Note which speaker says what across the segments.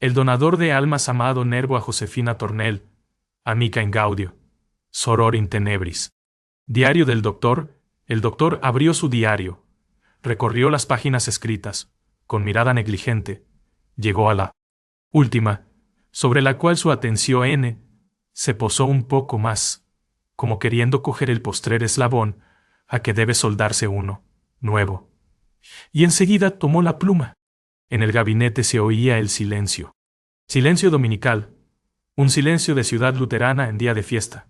Speaker 1: El donador de almas amado Nervo a Josefina Tornel, amica in gaudio, soror in tenebris. Diario del doctor. El doctor abrió su diario, recorrió las páginas escritas, con mirada negligente, llegó a la última, sobre la cual su atención se posó un poco más, como queriendo coger el postrer eslabón a que debe soldarse uno, nuevo. Y enseguida tomó la pluma. En el gabinete se oía el silencio. Silencio dominical, un silencio de ciudad luterana en día de fiesta.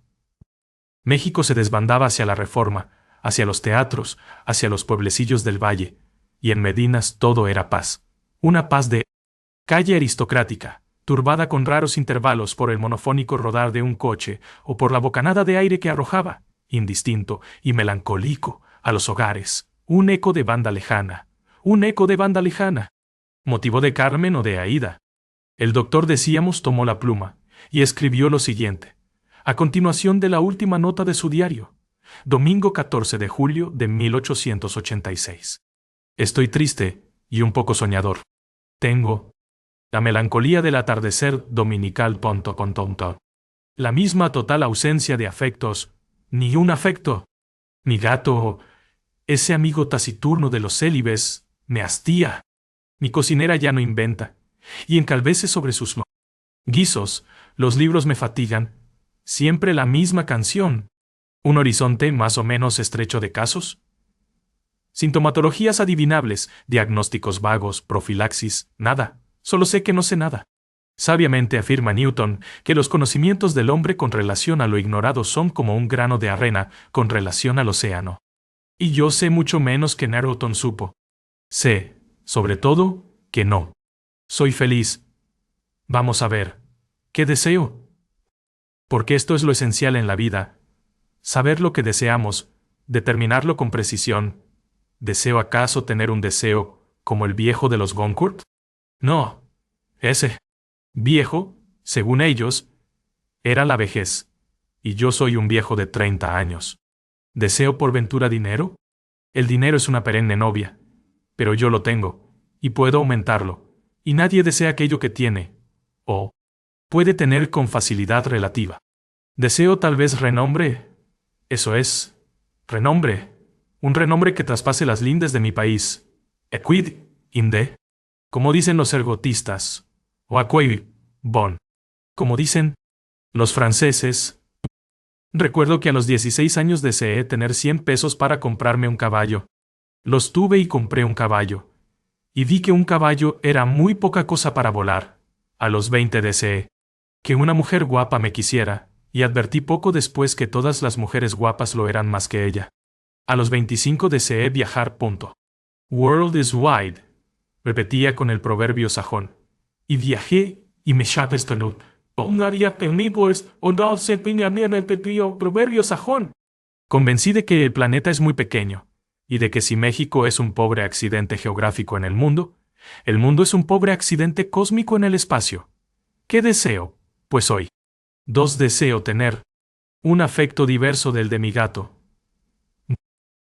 Speaker 1: México se desbandaba hacia la Reforma, hacia los teatros, hacia los pueblecillos del valle, y en Medinas todo era paz. Una paz de calle aristocrática, turbada con raros intervalos por el monofónico rodar de un coche o por la bocanada de aire que arrojaba, indistinto y melancólico, a los hogares, un eco de banda lejana, un eco de banda lejana. ¿Motivo de Carmen o de Aída? El doctor, decíamos, tomó la pluma y escribió lo siguiente, a continuación de la última nota de su diario. Domingo 14 de julio de 1886. Estoy triste y un poco soñador. Tengo la melancolía del atardecer dominical. La misma total ausencia de afectos, ni un afecto. Mi gato, ese amigo taciturno de los célibes, me hastía. Mi cocinera ya no inventa, y encalvece sobre sus guisos. Los libros me fatigan. Siempre la misma canción. ¿Un horizonte más o menos estrecho de casos? Sintomatologías adivinables, diagnósticos vagos, profilaxis, nada. Solo sé que no sé nada. Sabiamente afirma Newton que los conocimientos del hombre con relación a lo ignorado son como un grano de arena con relación al océano. Y yo sé mucho menos que Newton supo. Sé, sobre todo, que no. Soy feliz. Vamos a ver. ¿Qué deseo? Porque esto es lo esencial en la vida. Saber lo que deseamos, determinarlo con precisión. ¿Deseo acaso tener un deseo como el viejo de los Goncourt? No. Ese viejo, según ellos, era la vejez. Y yo soy un viejo de 30 años. ¿Deseo por ventura dinero? El dinero es una perenne novia. Pero yo lo tengo, y puedo aumentarlo. Y nadie desea aquello que tiene, o puede tener con facilidad relativa. Deseo tal vez renombre. Eso es, renombre. Un renombre que traspase las lindes de mi país. Equid inde. Como dicen los ergotistas. O aquae bon. Como dicen los franceses. Recuerdo que a los 16 años deseé tener 100 pesos para comprarme un caballo. Los tuve y compré un caballo. Y vi que un caballo era muy poca cosa para volar. A los 20 deseé que una mujer guapa me quisiera, y advertí poco después que todas las mujeres guapas lo eran más que ella. A los 25 deseé viajar. World is wide, repetía con el proverbio sajón. Y viajé, y me chapestonud. Pongaría penibores, o no se piñaría el proverbio sajón. Convencí de que el planeta es muy pequeño, y de que si México es un pobre accidente geográfico en el mundo es un pobre accidente cósmico en el espacio. ¿Qué deseo? Pues hoy. Deseo tener un afecto diverso del de mi gato,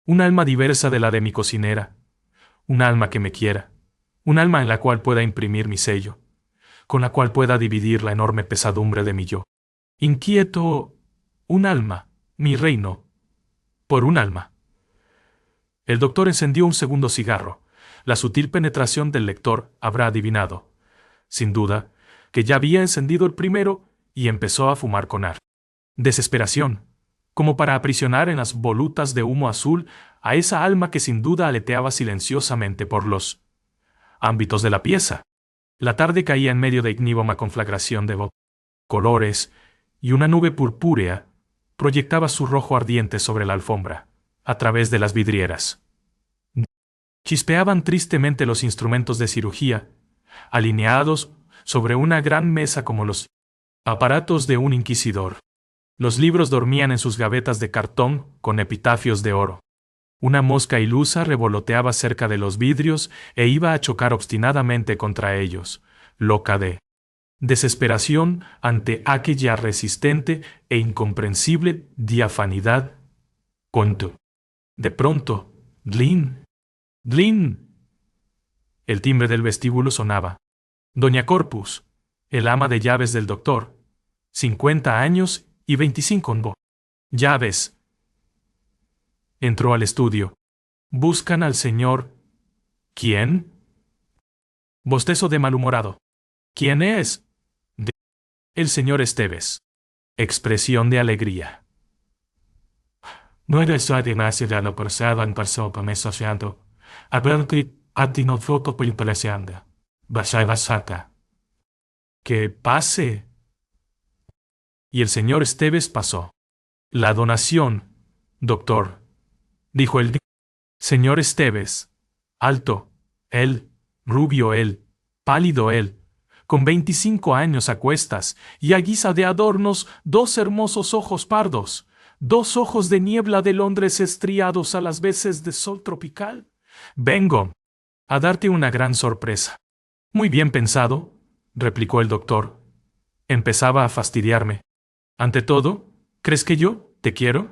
Speaker 1: un alma diversa de la de mi cocinera, un alma que me quiera, un alma en la cual pueda imprimir mi sello, con la cual pueda dividir la enorme pesadumbre de mi yo. Inquieto, un alma, mi reino, por un alma. El doctor encendió un segundo cigarro. La sutil penetración del lector habrá adivinado, sin duda, que ya había encendido el primero y empezó a fumar con desesperación, como para aprisionar en las volutas de humo azul a esa alma que sin duda aleteaba silenciosamente por los ámbitos de la pieza. La tarde caía en medio de ignívola conflagración de colores, y una nube purpúrea proyectaba su rojo ardiente sobre la alfombra, a través de las vidrieras. Chispeaban tristemente los instrumentos de cirugía, alineados sobre una gran mesa como los aparatos de un inquisidor. Los libros dormían en sus gavetas de cartón con epitafios de oro. Una mosca ilusa revoloteaba cerca de los vidrios e iba a chocar obstinadamente contra ellos, loca de desesperación ante aquella resistente e incomprensible diafanidad. De pronto, ¡glin! ¡Glin! El timbre del vestíbulo sonaba. Doña Corpus, el ama de llaves del doctor. 50 años y 25 llaves. Entró al estudio. Buscan al señor. ¿Quién? Bostezo de malhumorado. ¿Quién es? El señor Esteves. Expresión de alegría. No eres demasiado pasado en persona para asociando. A ver que a ti no fue por impresionante. Vas saca. Que pase. Y el señor Esteves pasó. La donación, doctor, dijo el señor Esteves. Alto, él, rubio él, pálido él, con 25 años a cuestas, y a guisa de adornos 2 hermosos ojos pardos, 2 ojos de niebla de Londres estriados a las veces de sol tropical. Vengo a darte una gran sorpresa. Muy bien pensado, replicó el doctor. Empezaba a fastidiarme. Ante todo, ¿crees que yo te quiero?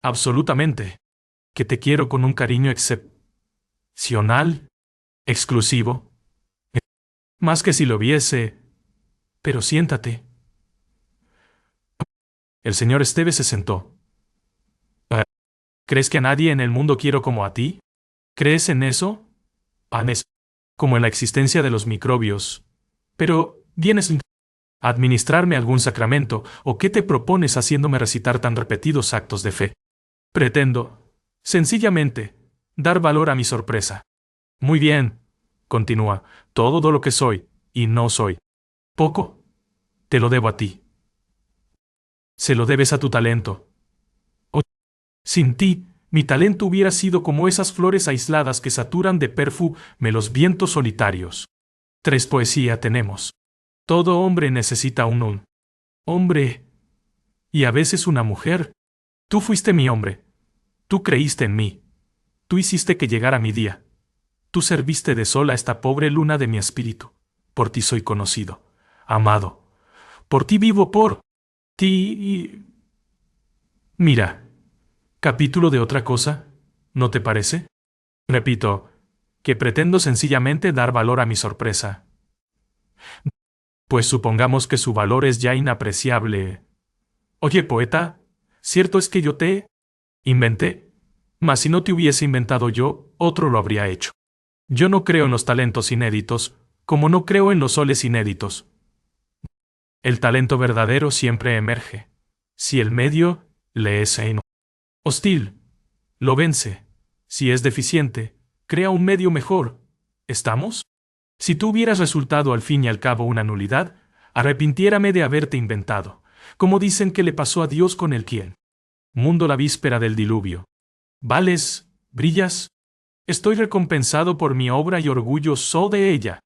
Speaker 1: Absolutamente. Que te quiero con un cariño excepcional, exclusivo. Más que si lo viese. Pero siéntate. El señor Esteves se sentó. ¿Crees que a nadie en el mundo quiero como a ti? ¿Crees en eso? Anes, como en la existencia de los microbios. Pero, ¿vienes a administrarme algún sacramento, o qué te propones haciéndome recitar tan repetidos actos de fe? Pretendo, sencillamente, dar valor a mi sorpresa. Muy bien, continúa, todo lo que soy, y no soy. Poco, te lo debo a ti. Se lo debes a tu talento. Sin ti, mi talento hubiera sido como esas flores aisladas que saturan de perfume los vientos solitarios. 3 poesía tenemos. Todo hombre necesita un hombre. Y a veces una mujer. Tú fuiste mi hombre. Tú creíste en mí. Tú hiciste que llegara mi día. Tú serviste de sol a esta pobre luna de mi espíritu. Por ti soy conocido, amado. Por ti vivo, por ti. Mira. Capítulo de otra cosa, ¿no te parece? Repito, que pretendo sencillamente dar valor a mi sorpresa. Pues supongamos que su valor es ya inapreciable. Oye, poeta, cierto es que yo te inventé, mas si no te hubiese inventado yo, otro lo habría hecho. Yo no creo en los talentos inéditos, como no creo en los soles inéditos. El talento verdadero siempre emerge, si el medio le es hostil, lo vence. Si es deficiente, crea un medio mejor. ¿Estamos? Si tú hubieras resultado al fin y al cabo una nulidad, arrepintiérame de haberte inventado, como dicen que le pasó a Dios con el quien. Mundo la víspera del diluvio. Vales, brillas. Estoy recompensado por mi obra y orgulloso de ella.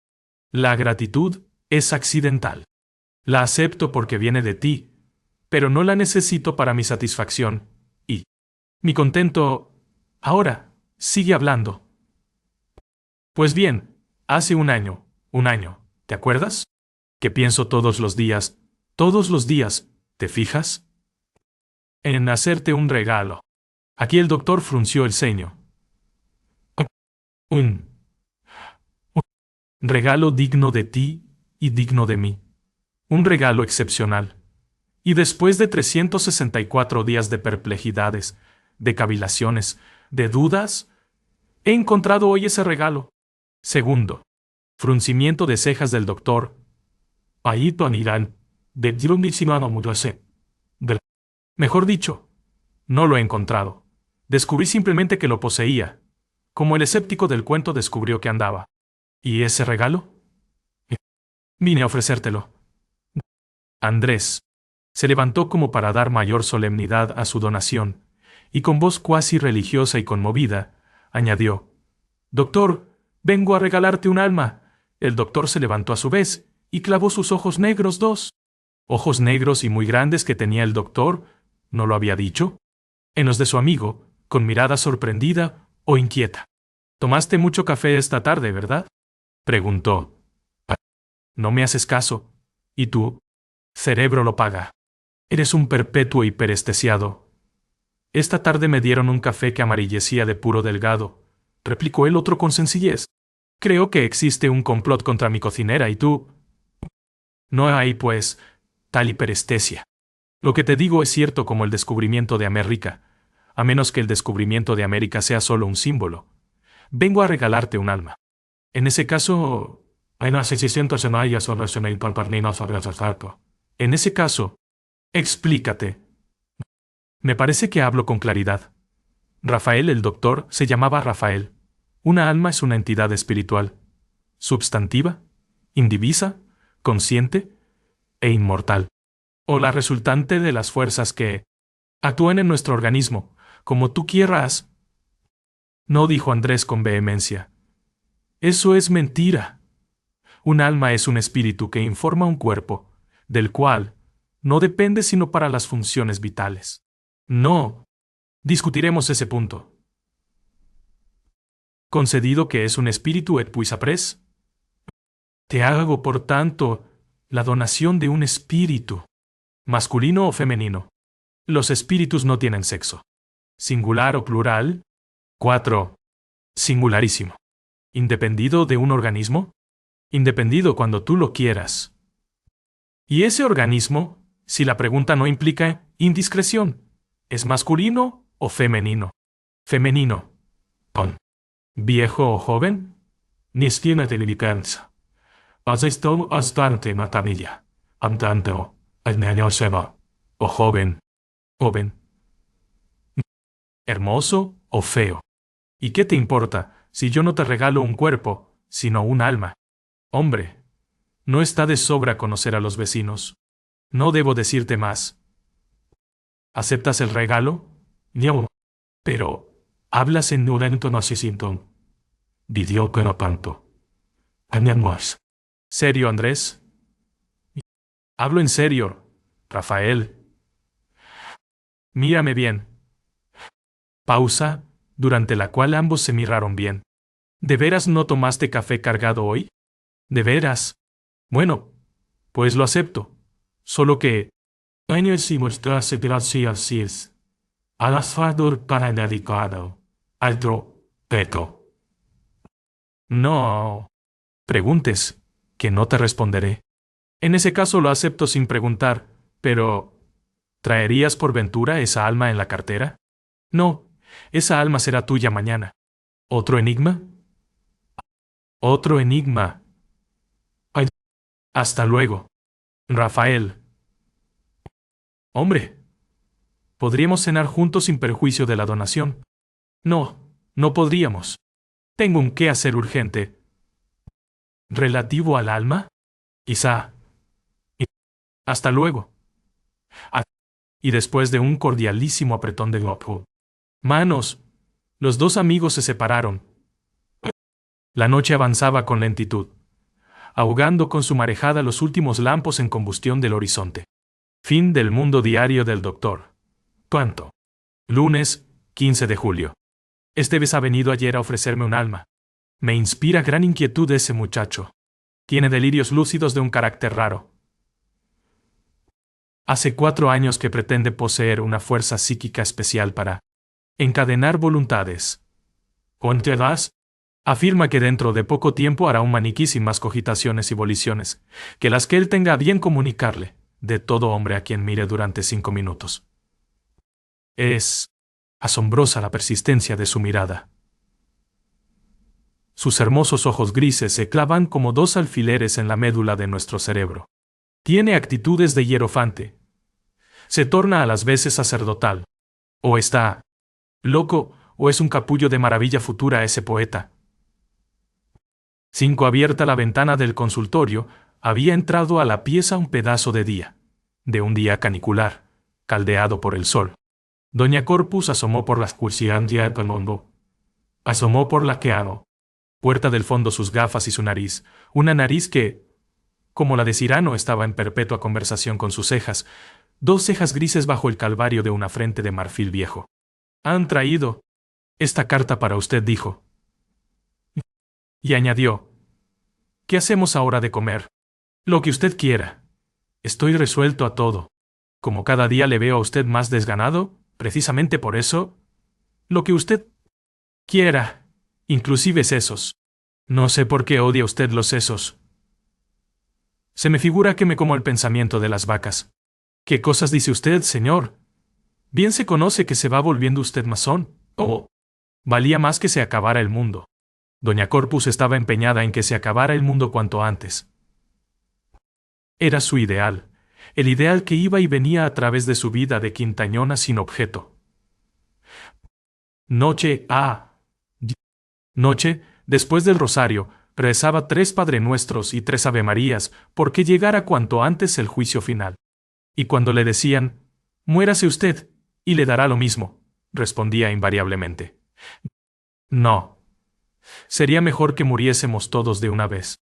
Speaker 1: La gratitud es accidental. La acepto porque viene de ti, pero no la necesito para mi satisfacción. Y mi contento. Ahora, sigue hablando. Pues bien, hace un año, ¿te acuerdas? Que pienso todos los días, ¿te fijas? En hacerte un regalo. Aquí el doctor frunció el ceño. Un regalo digno de ti y digno de mí. Un regalo excepcional. Y después de 364 días de perplejidades, de cavilaciones, de dudas, he encontrado hoy ese regalo. Segundo, fruncimiento de cejas del doctor. Aito anirán, de Dirundísimo Mudose. Mejor dicho, no lo he encontrado. Descubrí simplemente que lo poseía, como el escéptico del cuento descubrió que andaba. ¿Y ese regalo? Vine a ofrecértelo. Andrés se levantó como para dar mayor solemnidad a su donación, y con voz cuasi religiosa y conmovida, añadió: Doctor, vengo a regalarte un alma. El doctor se levantó a su vez, y clavó sus ojos negros, 2 ojos negros y muy grandes que tenía el doctor, ¿no lo había dicho?, en los de su amigo, con mirada sorprendida o inquieta. ¿Tomaste mucho café esta tarde, verdad?, preguntó. No me haces caso, y tu cerebro lo paga. Eres un perpetuo hiperestesiado. Esta tarde me dieron un café que amarillecía de puro delgado, replicó el otro con sencillez. Creo que existe un complot contra mi cocinera y tú. No hay, pues, tal hiperestesia. Lo que te digo es cierto como el descubrimiento de América, a menos que el descubrimiento de América sea solo un símbolo. Vengo a regalarte un alma. En ese caso, en ese caso, explícate. Me parece que hablo con claridad. Rafael el doctor se llamaba Rafael. Una alma es una entidad espiritual, substantiva, indivisa, consciente e inmortal, o la resultante de las fuerzas que actúan en nuestro organismo, como tú quieras. No, dijo Andrés con vehemencia. Eso es mentira. Un alma es un espíritu que informa un cuerpo, del cual no depende sino para las funciones vitales. No. Discutiremos ese punto. Concedido que es un espíritu et puis après. Te hago, por tanto, la donación de un espíritu, masculino o femenino. Los espíritus no tienen sexo. Singular o plural. 4. Singularísimo. ¿Independido de un organismo? Independido cuando tú lo quieras. ¿Y ese organismo, si la pregunta no implica indiscreción, es masculino o femenino? Femenino. Con. ¿Viejo o joven? Ni tiene delicanza. Has estado bastante en la familia. Andando, el niño se va. O joven. Joven. ¿Hermoso o feo? ¿Y qué te importa si yo no te regalo un cuerpo, sino un alma? Hombre, no está de sobra conocer a los vecinos. No debo decirte más. ¿Aceptas el regalo? No. Pero, hablas en un entonación. Didio que no tanto. Más. ¿Serio, Andrés? Hablo en serio, Rafael. Mírame bien. Pausa, durante la cual ambos se miraron bien. ¿De veras no tomaste café cargado hoy? ¿De veras? Bueno, pues lo acepto. Solo que... Años y mostrarse gracias al asfador para el dedicado. Altro, peto. No. Preguntes, que no te responderé. En ese caso lo acepto sin preguntar, pero... ¿traerías por ventura esa alma en la cartera? No, esa alma será tuya mañana. ¿Otro enigma? Otro enigma. Ay, hasta luego. Rafael. Hombre, ¿podríamos cenar juntos sin perjuicio de la donación? No, no podríamos. Tengo un qué hacer urgente. ¿Relativo al alma? Quizá. Hasta luego. Y después de un cordialísimo apretón de manos, los dos amigos se separaron. La noche avanzaba con lentitud, ahogando con su marejada los últimos lampos en combustión del horizonte. Fin del mundo diario del doctor. ¿Cuánto? Lunes, 15 de julio. Esteves ha venido ayer a ofrecerme un alma. Me inspira gran inquietud ese muchacho. Tiene delirios lúcidos de un carácter raro. Hace 4 años que pretende poseer una fuerza psíquica especial para encadenar voluntades. ¿Cuánto das? Afirma que dentro de poco tiempo hará un maniquí sin más cogitaciones y voliciones, que las que él tenga a bien comunicarle, de todo hombre a quien mire durante 5 minutos. Es asombrosa la persistencia de su mirada. Sus hermosos ojos grises se clavan como 2 alfileres en la médula de nuestro cerebro. Tiene actitudes de hierofante. Se torna a las veces sacerdotal. O está loco, o es un capullo de maravilla futura ese poeta. 5 abierta la ventana del consultorio, había entrado a la pieza un pedazo de un día canicular, caldeado por el sol. Doña Corpus asomó por las cursiandia del mundo. Asomó por la queado. Puerta del fondo sus gafas y su nariz, una nariz que, como la de Cirano, estaba en perpetua conversación con sus cejas, 2 cejas grises bajo el calvario de una frente de marfil viejo. Han traído esta carta para usted, dijo. Y añadió, ¿qué hacemos ahora de comer? Lo que usted quiera. Estoy resuelto a todo. Como cada día le veo a usted más desganado, precisamente por eso, lo que usted quiera, inclusive sesos. No sé por qué odia usted los sesos. Se me figura que me como el pensamiento de las vacas. ¿Qué cosas dice usted, señor? Bien se conoce que se va volviendo usted masón. Oh, valía más que se acabara el mundo. Doña Corpus estaba empeñada en que se acabara el mundo cuanto antes. Era su ideal, el ideal que iba y venía a través de su vida de quintañona sin objeto. Noche, después del rosario, rezaba 3 Padre Nuestros y 3 Ave Marías, porque llegara cuanto antes el juicio final. Y cuando le decían, muérase usted, y le dará lo mismo, respondía invariablemente, no. Sería mejor que muriésemos todos de una vez.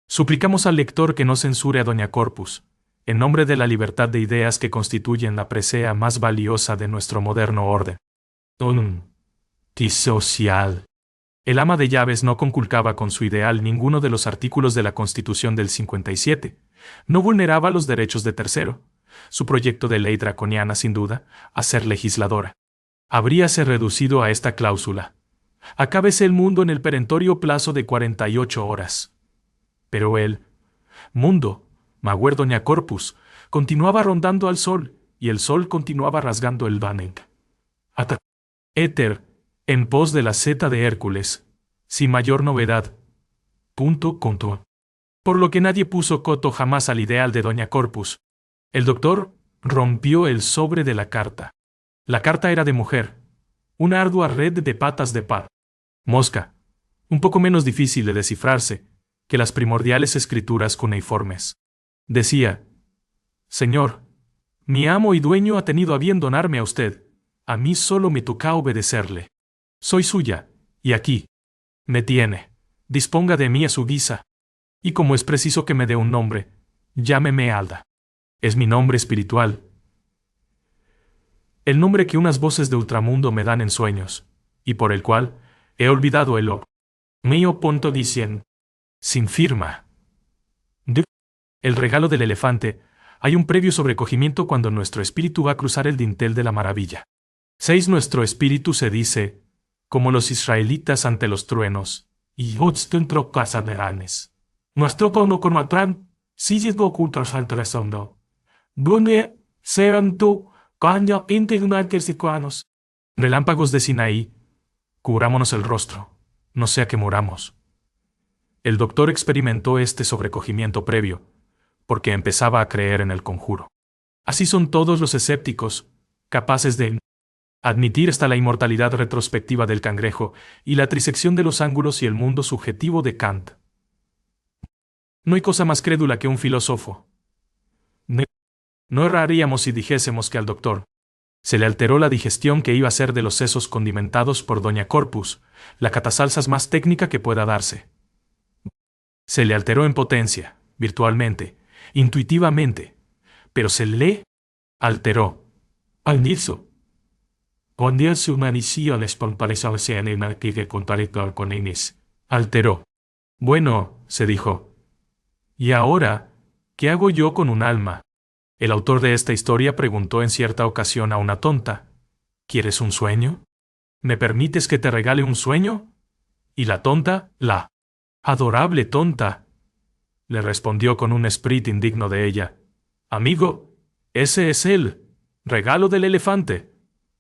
Speaker 1: Suplicamos al lector que no censure a Doña Corpus, en nombre de la libertad de ideas que constituyen la presea más valiosa de nuestro moderno orden. Antisocial. El ama de llaves no conculcaba con su ideal ninguno de los artículos de la Constitución del 57, no vulneraba los derechos de tercero. Su proyecto de ley draconiana, sin duda, a ser legisladora. Habríase reducido a esta cláusula: acábese el mundo en el perentorio plazo de 48 horas. Pero el mundo, Maguer Doña Corpus, continuaba rondando al sol, y el sol continuaba rasgando el Banning. Éter, en pos de la zeta de Hércules, sin mayor novedad. Por lo que nadie puso coto jamás al ideal de Doña Corpus. El doctor rompió el sobre de la carta. La carta era de mujer, una ardua red de patas de mosca, un poco menos difícil de descifrarse que las primordiales escrituras cuneiformes. Decía: Señor, mi amo y dueño ha tenido a bien donarme a usted. A mí solo me toca obedecerle. Soy suya, y aquí me tiene. Disponga de mí a su guisa. Y como es preciso que me dé un nombre, llámeme Alda. Es mi nombre espiritual. El nombre que unas voces de ultramundo me dan en sueños, y por el cual he olvidado el mío. Dicen, sin firma. El regalo del elefante. Hay un previo sobrecogimiento cuando nuestro espíritu va a cruzar el dintel de la maravilla. 6. Nuestro espíritu se dice, como los israelitas ante los truenos, y dentro casa de ranes. Nuestro tono con matrán, si llegó contra al tresondo. Donde sean tú, caña indignantes y cuanos. Relámpagos de Sinaí, cubrámonos el rostro, no sea que moramos. El doctor experimentó este sobrecogimiento previo, porque empezaba a creer en el conjuro. Así son todos los escépticos, capaces de admitir hasta la inmortalidad retrospectiva del cangrejo y la trisección de los ángulos y el mundo subjetivo de Kant. No hay cosa más crédula que un filósofo. No erraríamos si dijésemos que al doctor se le alteró la digestión que iba a ser de los sesos condimentados por Doña Corpus, la catasalsas más técnica que pueda darse. Se le alteró en potencia, virtualmente, intuitivamente, pero se le alteró. Al nizo. Cuando se humanizó les comparecerse en el que contrarrestar con Inés. Alteró. Bueno, se dijo. ¿Y ahora qué hago yo con un alma? El autor de esta historia preguntó en cierta ocasión a una tonta: ¿Quieres un sueño? ¿Me permites que te regale un sueño? Y la tonta, la adorable tonta, le respondió con un esprit indigno de ella: Amigo, ese es el regalo del elefante.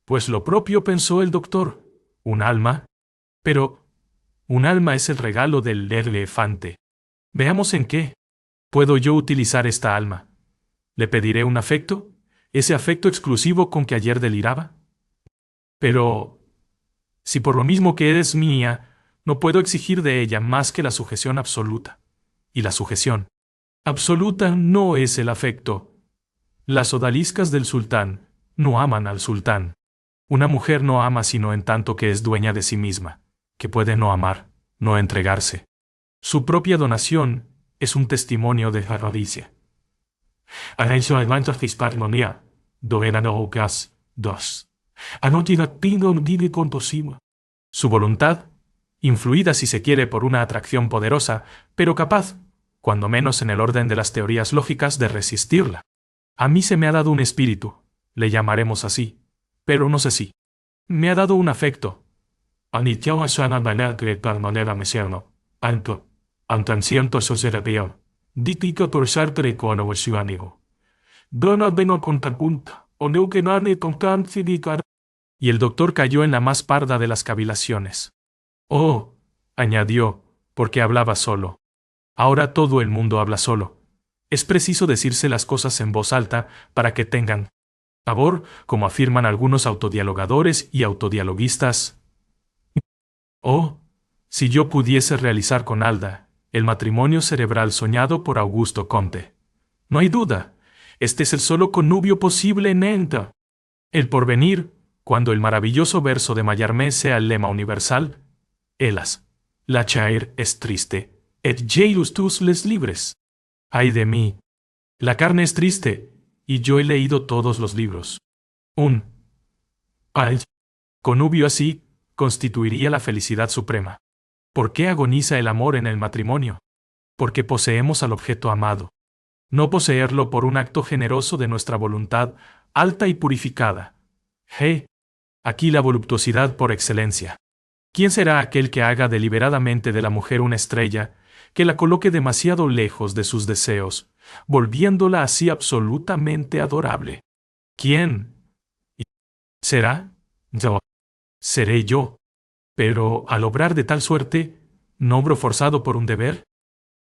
Speaker 1: Pues lo propio pensó el doctor. ¿Un alma? Pero un alma es el regalo del elefante. Veamos en qué puedo yo utilizar esta alma. ¿Le pediré un afecto? ¿Ese afecto exclusivo con que ayer deliraba? Pero, si por lo mismo que es mía, no puedo exigir de ella más que la sujeción absoluta. Y la sujeción absoluta no es el afecto. Las odaliscas del sultán no aman al sultán. Una mujer no ama sino en tanto que es dueña de sí misma, que puede no amar, no entregarse. Su propia donación es un testimonio de justicia. Su voluntad, influida si se quiere por una atracción poderosa, pero capaz, cuando menos en el orden de las teorías lógicas, de resistirla. A mí se me ha dado un espíritu, le llamaremos así, pero no sé si. Me ha dado un afecto. Ditica por sartre con versionigo. Dona veno contapunta, o neu que nane contan cidicar. Y el doctor cayó en la más parda de las cavilaciones. Oh, añadió, porque hablaba solo. Ahora todo el mundo habla solo. Es preciso decirse las cosas en voz alta para que tengan sabor, como afirman algunos autodialogadores y autodialoguistas. Oh, si yo pudiese realizar con Alda el matrimonio cerebral soñado por Augusto Comte. No hay duda, este es el solo connubio posible en Enta. El porvenir, cuando el maravilloso verso de Mallarmé sea el lema universal, Hélas, la chair es triste, et jailus tus les libres. Ay de mí, la carne es triste, y yo he leído todos los libros. Un connubio así constituiría la felicidad suprema. ¿Por qué agoniza el amor en el matrimonio? Porque poseemos al objeto amado. No poseerlo por un acto generoso de nuestra voluntad, alta y purificada. Aquí la voluptuosidad por excelencia. ¿Quién será aquel que haga deliberadamente de la mujer una estrella, que la coloque demasiado lejos de sus deseos, volviéndola así absolutamente adorable? ¿Quién? ¿Será? Yo. Seré yo. Pero, al obrar de tal suerte, ¿no obro forzado por un deber?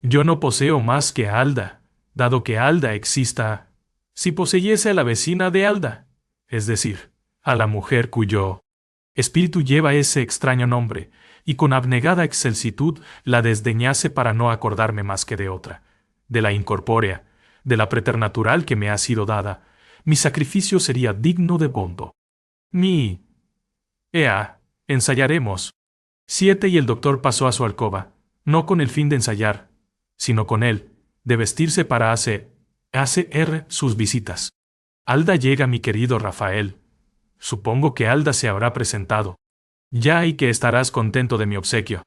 Speaker 1: Yo no poseo más que a Alda, dado que Alda exista. Si poseyese a la vecina de Alda, es decir, a la mujer cuyo espíritu lleva ese extraño nombre, y con abnegada excelsitud la desdeñase para no acordarme más que de otra, de la incorpórea, de la preternatural que me ha sido dada, mi sacrificio sería digno de bondo. Ensayaremos. 7 y el doctor pasó a su alcoba, no con el fin de ensayar, sino con él, de vestirse para hacer sus visitas. Alda llega, mi querido Rafael. Supongo que Alda se habrá presentado. Ya y que estarás contento de mi obsequio.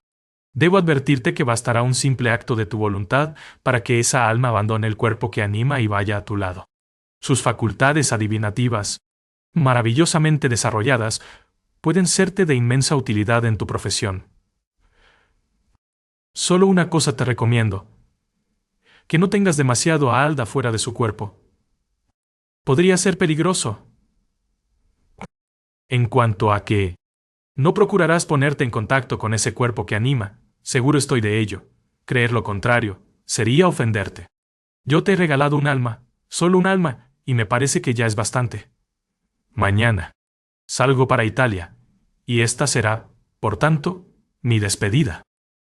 Speaker 1: Debo advertirte que bastará un simple acto de tu voluntad para que esa alma abandone el cuerpo que anima y vaya a tu lado. Sus facultades adivinativas, maravillosamente desarrolladas, pueden serte de inmensa utilidad en tu profesión. Solo una cosa te recomiendo: que no tengas demasiado a Alda fuera de su cuerpo. Podría ser peligroso. En cuanto a que no procurarás ponerte en contacto con ese cuerpo que anima, seguro estoy de ello. Creer lo contrario sería ofenderte. Yo te he regalado un alma, solo un alma, y me parece que ya es bastante. Mañana salgo para Italia, y esta será, por tanto, mi despedida.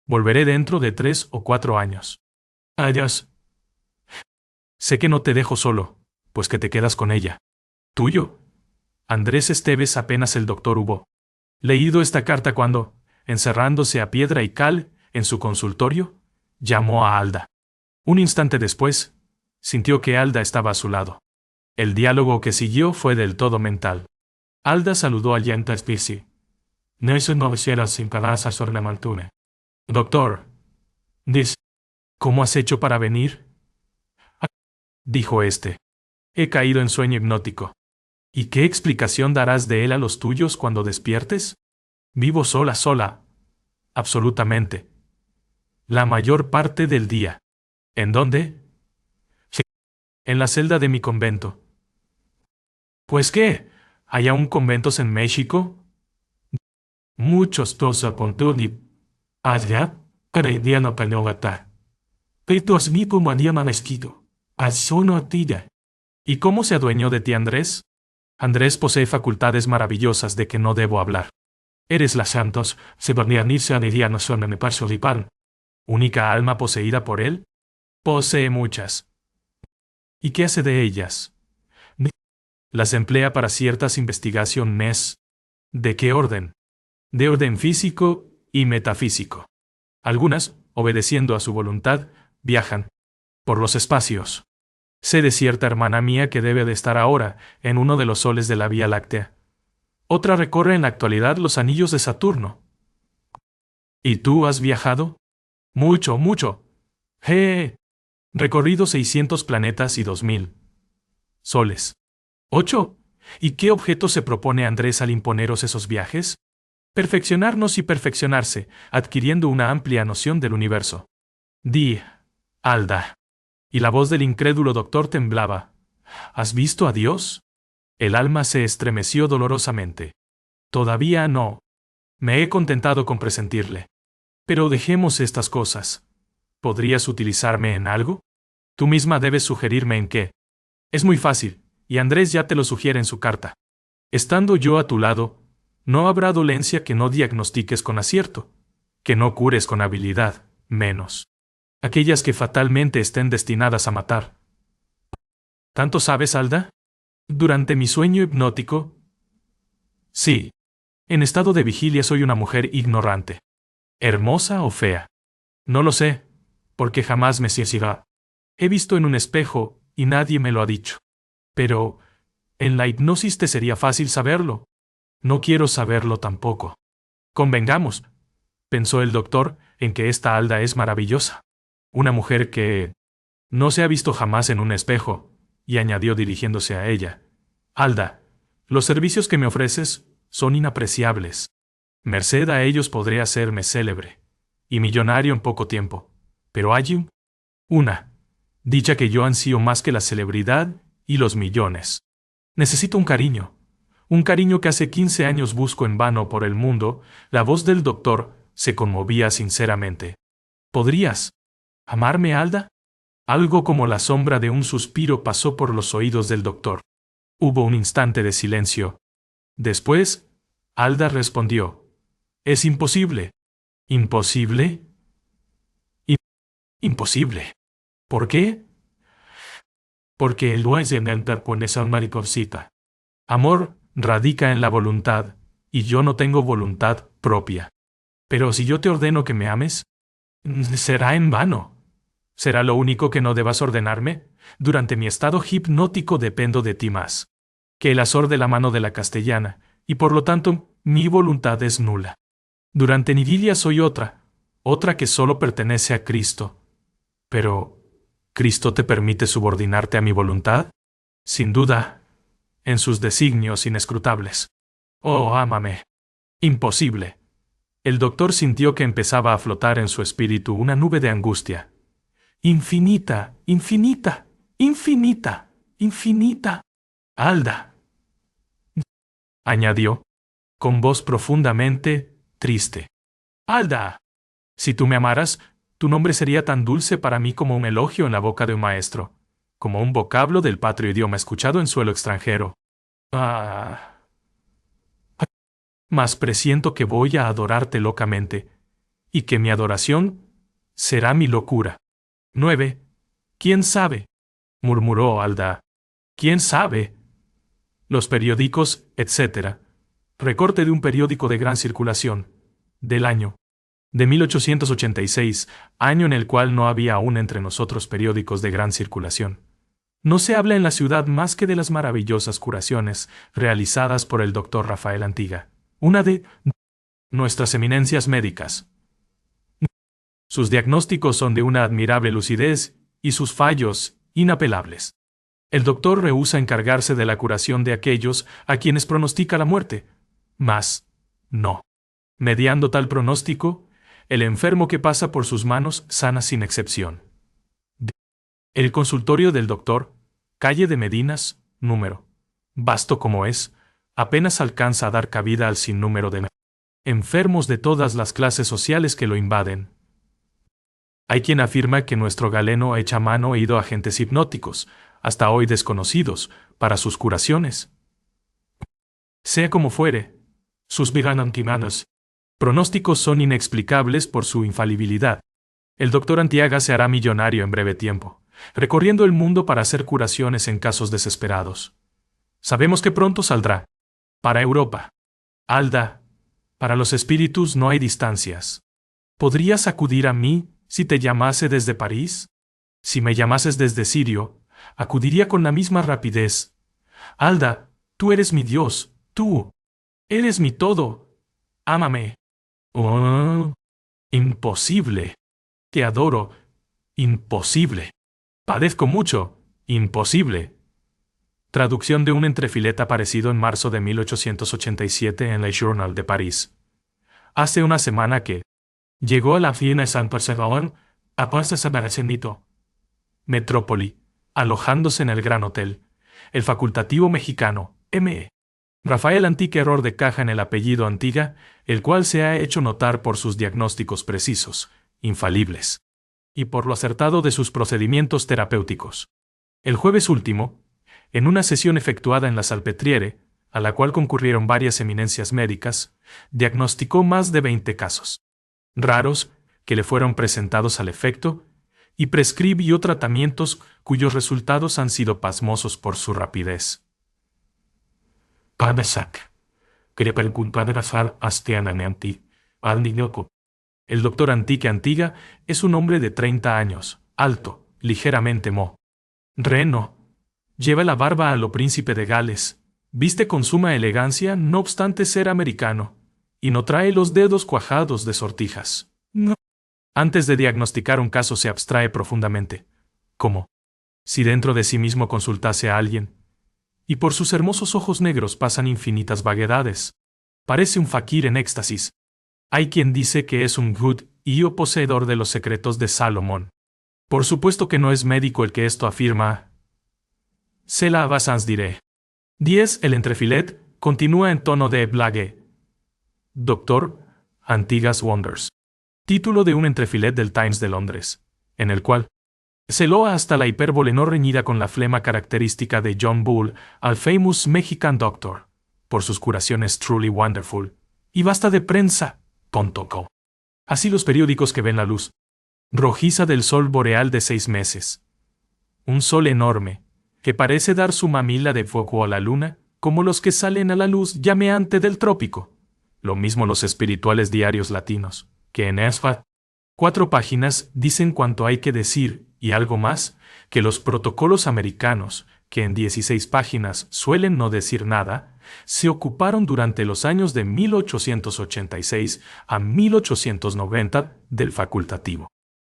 Speaker 1: Volveré dentro de 3 o 4 años. Adiós. Sé que no te dejo solo, pues que te quedas con ella. Tuyo, Andrés Esteves. Apenas el doctor hubo leído esta carta cuando, encerrándose a piedra y cal en su consultorio, llamó a Alda. Un instante después, sintió que Alda estaba a su lado. El diálogo que siguió fue del todo mental. Alda saludó a Yenta Spisi. Nelson no será sin palazas sobre la maltune. Doctor, ¿cómo has hecho para venir? Dijo este. He caído en sueño hipnótico. ¿Y qué explicación darás de él a los tuyos cuando despiertes? Vivo sola. Absolutamente. La mayor parte del día. ¿En dónde? En la celda de mi convento. ¿Pues qué? ¿Hay aún conventos en México? Muchos dos apontoni. Allá, canadiano panogata. Petos mi manía manesquito. Asono a tilla. ¿Y cómo se adueñó de ti, Andrés? Andrés posee facultades maravillosas de que no debo hablar. Eres la Santos, Sebastianirse Aniriano Soname Parsolipan. ¿Única alma poseída por él? Posee muchas. ¿Y qué hace de ellas? Las emplea para ciertas investigaciones. ¿De qué orden? De orden físico y metafísico. Algunas, obedeciendo a su voluntad, viajan por los espacios. Sé de cierta hermana mía que debe de estar ahora en uno de los soles de la Vía Láctea. Otra recorre en la actualidad los anillos de Saturno. ¿Y tú has viajado? Mucho. Recorrido 600 planetas y 2000 soles. 8. ¿Y qué objeto se propone Andrés al imponeros esos viajes? Perfeccionarnos y perfeccionarse, adquiriendo una amplia noción del universo. Alda. Y la voz del incrédulo doctor temblaba. ¿Has visto a Dios? El alma se estremeció dolorosamente. Todavía no. Me he contentado con presentirle. Pero dejemos estas cosas. ¿Podrías utilizarme en algo? Tú misma debes sugerirme en qué. Es muy fácil, y Andrés ya te lo sugiere en su carta. Estando yo a tu lado, no habrá dolencia que no diagnostiques con acierto, que no cures con habilidad, menos aquellas que fatalmente estén destinadas a matar. ¿Tanto sabes, Alda? Durante mi sueño hipnótico. Sí. En estado de vigilia soy una mujer ignorante. ¿Hermosa o fea? No lo sé, porque jamás me ciega. He visto en un espejo, y nadie me lo ha dicho. Pero, en la hipnosis te sería fácil saberlo. No quiero saberlo tampoco. Convengamos, pensó el doctor, en que esta Alda es maravillosa. Una mujer que no se ha visto jamás en un espejo, y añadió dirigiéndose a ella. Alda, los servicios que me ofreces son inapreciables. Merced a ellos podré hacerme célebre y millonario en poco tiempo. Pero hay una dicha que yo ansío más que la celebridad y los millones. Necesito un cariño que hace 15 años busco en vano por el mundo. La voz del doctor se conmovía sinceramente. ¿Podrías amarme, Alda? Algo como la sombra de un suspiro pasó por los oídos del doctor. Hubo un instante de silencio. Después, Alda respondió. Es imposible. ¿Imposible? Imposible. ¿Por qué? Porque el no es en entrar con esa mariposita. Amor radica en la voluntad, y yo no tengo voluntad propia. Pero si yo te ordeno que me ames, será en vano. ¿Será lo único que no debas ordenarme? Durante mi estado hipnótico dependo de ti más que el azor de la mano de la castellana, y por lo tanto, mi voluntad es nula. Durante vigilia soy otra que solo pertenece a Cristo. Pero, ¿Cristo te permite subordinarte a mi voluntad? Sin duda, en sus designios inescrutables. Oh, ámame. Imposible. El doctor sintió que empezaba a flotar en su espíritu una nube de angustia. Infinita, infinita, infinita, infinita. Alda, añadió, con voz profundamente triste. Alda, si tú me amaras, tu nombre sería tan dulce para mí como un elogio en la boca de un maestro, como un vocablo del patrio idioma escuchado en suelo extranjero. Mas presiento que voy a adorarte locamente, y que mi adoración será mi locura. 9. ¿Quién sabe? Murmuró Alda. ¿Quién sabe? Los periódicos, etc. Recorte de un periódico de gran circulación. Del año de 1886, año en el cual no había aún entre nosotros periódicos de gran circulación. No se habla en la ciudad más que de las maravillosas curaciones realizadas por el doctor Rafael Antiga, una de nuestras eminencias médicas. Sus diagnósticos son de una admirable lucidez y sus fallos inapelables. El doctor rehúsa encargarse de la curación de aquellos a quienes pronostica la muerte. Mas, no. Mediando tal pronóstico, el enfermo que pasa por sus manos sana sin excepción. El consultorio del doctor, calle de Medinas, número, vasto como es, apenas alcanza a dar cabida al sinnúmero de enfermos de todas las clases sociales que lo invaden. Hay quien afirma que nuestro galeno echa mano e ido a agentes hipnóticos, hasta hoy desconocidos, para sus curaciones. Sea como fuere, sus viganantimanos pronósticos son inexplicables por su infalibilidad. El doctor Antiaga se hará millonario en breve tiempo, recorriendo el mundo para hacer curaciones en casos desesperados. Sabemos que pronto saldrá. Para Europa. Alda, para los espíritus no hay distancias. ¿Podrías acudir a mí si te llamase desde París? Si me llamases desde Sirio, acudiría con la misma rapidez. Alda, tú eres mi Dios, tú eres mi todo. Ámame. Oh, imposible. Te adoro. Imposible. Padezco mucho. Imposible. Traducción de un entrefilete aparecido en marzo de 1887 en Le Journal de París. Hace una semana que llegó a la fin de San Perseverón, apóstase Baracenito. metrópoli, alojándose en el Gran Hotel, el facultativo mexicano, M.E. Rafael Antique, error de caja en el apellido Antiga, el cual se ha hecho notar por sus diagnósticos precisos, infalibles, y por lo acertado de sus procedimientos terapéuticos. El jueves último, en una sesión efectuada en la Salpêtrière, a la cual concurrieron varias eminencias médicas, diagnosticó más de 20 casos raros que le fueron presentados al efecto y prescribió tratamientos cuyos resultados han sido pasmosos por su rapidez. El doctor Antique Antiga es un hombre de 30 años, alto, ligeramente reno. Lleva la barba a lo príncipe de Gales, viste con suma elegancia no obstante ser americano, y no trae los dedos cuajados de sortijas. No. Antes de diagnosticar un caso se abstrae profundamente, como si dentro de sí mismo consultase a alguien, y por sus hermosos ojos negros pasan infinitas vaguedades. Parece un faquir en éxtasis. Hay quien dice que es un good y o poseedor de los secretos de Salomón. Por supuesto que no es médico el que esto afirma. Se la avasans diré. 10. El entrefilet continúa en tono de blague. Doctor Antigas Wonders. Título de un entrefilet del Times de Londres, en el cual se loa hasta la hipérbole no reñida con la flema característica de John Bull al famous Mexican Doctor, por sus curaciones truly wonderful, y basta de prensa.co. Así los periódicos que ven la luz rojiza del sol boreal de 6 meses. Un sol enorme, que parece dar su mamila de fuego a la luna, como los que salen a la luz llameante del trópico. Lo mismo los espirituales diarios latinos, que en esas 4 páginas dicen cuanto hay que decir, y algo más, que los protocolos americanos, que en 16 páginas suelen no decir nada, se ocuparon durante los años de 1886 a 1890 del facultativo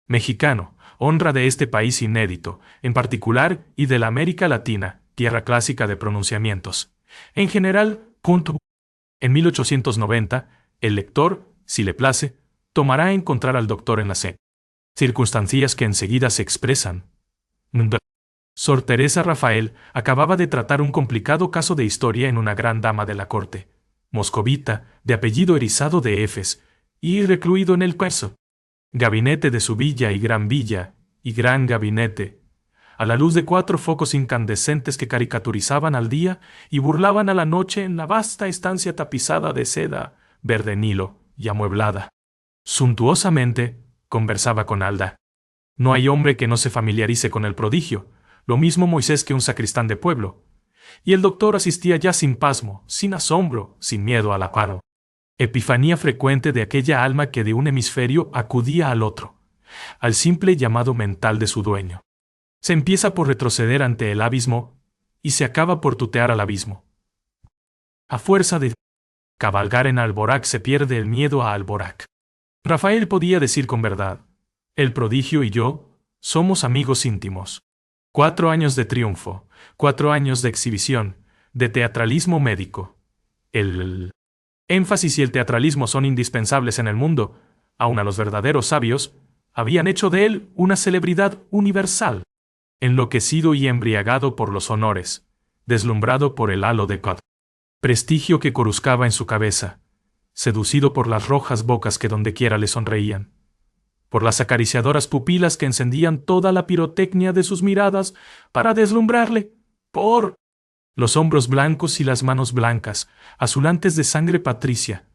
Speaker 1: mexicano, honra de este país inédito, en particular, y de la América Latina, tierra clásica de pronunciamientos. En general, en 1890, el lector, si le place, tomará a encontrar al doctor en la circunstancias que enseguida se expresan. Sor Teresa Rafael acababa de tratar un complicado caso de historia en una gran dama de la corte, moscovita, de apellido erizado de Efes, y recluido en el gabinete de su villa y gran gabinete, a la luz de 4 focos incandescentes que caricaturizaban al día y burlaban a la noche en la vasta estancia tapizada de seda, verde Nilo y amueblada. Suntuosamente, conversaba con Alda. No hay hombre que no se familiarice con el prodigio, lo mismo Moisés que un sacristán de pueblo. Y el doctor asistía ya sin pasmo, sin asombro, sin miedo a la paro. Epifanía frecuente de aquella alma que de un hemisferio acudía al otro, al simple llamado mental de su dueño. Se empieza por retroceder ante el abismo y se acaba por tutear al abismo. A fuerza de cabalgar en Alborac se pierde el miedo a Alborac. Rafael podía decir con verdad, el prodigio y yo somos amigos íntimos. 4 años de triunfo, 4 años de exhibición, de teatralismo médico. El énfasis y el teatralismo son indispensables en el mundo, aun a los verdaderos sabios, habían hecho de él una celebridad universal. Enloquecido y embriagado por los honores, deslumbrado por el halo de prestigio que coruscaba en su cabeza, seducido por las rojas bocas que dondequiera le sonreían, por las acariciadoras pupilas que encendían toda la pirotecnia de sus miradas para deslumbrarle, por los hombros blancos y las manos blancas, azulantes de sangre patricia.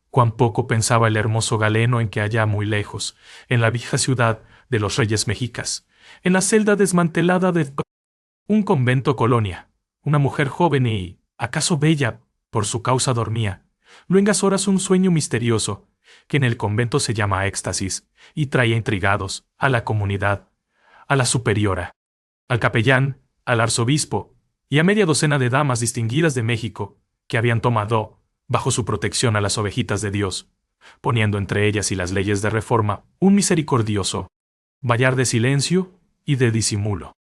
Speaker 1: Cuán poco pensaba el hermoso galeno en que allá muy lejos, en la vieja ciudad de los reyes mexicas, en la celda desmantelada de un convento colonia, una mujer joven y, acaso bella, por su causa dormía, luengas horas un sueño misterioso, que en el convento se llama éxtasis, y traía intrigados a la comunidad, a la superiora, al capellán, al arzobispo, y a media docena de damas distinguidas de México, que habían tomado, bajo su protección a las ovejitas de Dios, poniendo entre ellas y las leyes de reforma un misericordioso vallar de silencio y de disimulo.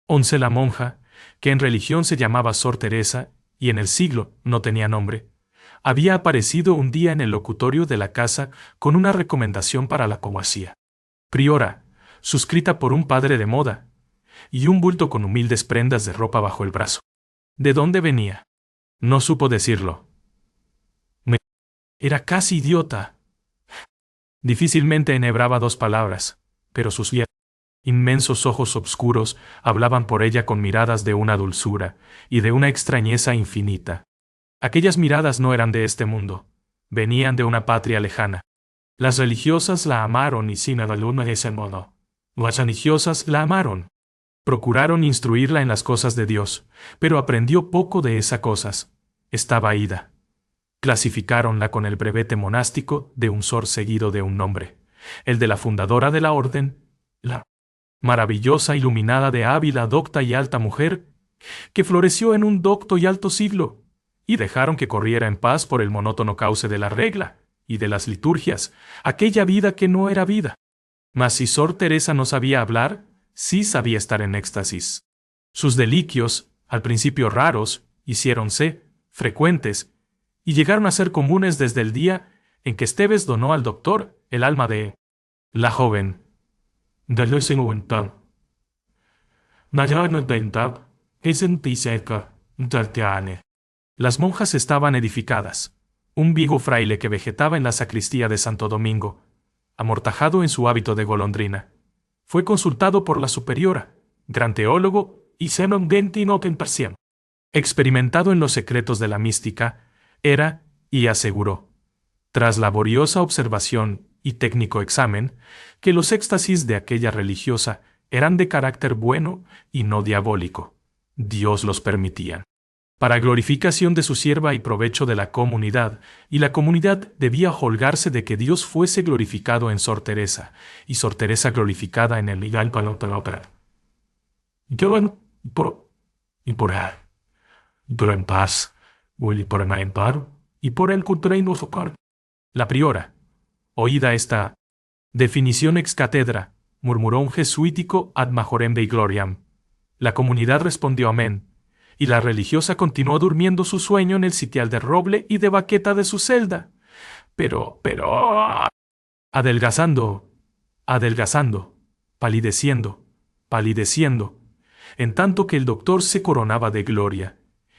Speaker 1: 11. La monja, que en religión se llamaba Sor Teresa y en el siglo no tenía nombre, había aparecido un día en el locutorio de la casa con una recomendación para la coguacía priora, suscrita por un padre de moda, y un bulto con humildes prendas de ropa bajo el brazo. ¿De dónde venía? No supo decirlo. Era casi idiota. Difícilmente enhebraba dos palabras, pero sus inmensos ojos oscuros hablaban por ella con miradas de una dulzura y de una extrañeza infinita. Aquellas miradas no eran de este mundo, venían de una patria lejana. Las religiosas la amaron y sin alumno de ese modo. Las religiosas la amaron. Procuraron instruirla en las cosas de Dios, pero aprendió poco de esas cosas. Estaba ida. Clasificáronla con el brevete monástico de un sor seguido de un nombre, el de la fundadora de la orden, la maravillosa iluminada de Ávila, docta y alta mujer, que floreció en un docto y alto siglo, y dejaron que corriera en paz por el monótono cauce de la regla y de las liturgias, aquella vida que no era vida. Mas si sor Teresa no sabía hablar, sí sabía estar en éxtasis. Sus deliquios, al principio raros, hiciéronse frecuentes, y llegaron a ser comunes desde el día en que Esteves donó al doctor el alma de la joven. Las monjas estaban edificadas. Un viejo fraile que vegetaba en la sacristía de Santo Domingo, amortajado en su hábito de golondrina, fue consultado por la superiora, gran teólogo y experimentado en los secretos de la mística, era, y aseguró, tras laboriosa observación y técnico examen, que los éxtasis de aquella religiosa eran de carácter bueno y no diabólico. Dios los permitía, para glorificación de su sierva y provecho de la comunidad, y la comunidad debía holgarse de que Dios fuese glorificado en sor Teresa, y sor Teresa glorificada en el legal palota. Pero en paz, y por el culturino socar. La priora, oída esta definición ex cátedra, murmuró un jesuítico ad majorem Dei gloriam. La comunidad respondió amén, y la religiosa continuó durmiendo su sueño en el sitial de roble y de baqueta de su celda. Pero, adelgazando, palideciendo, en tanto que el doctor se coronaba de gloria,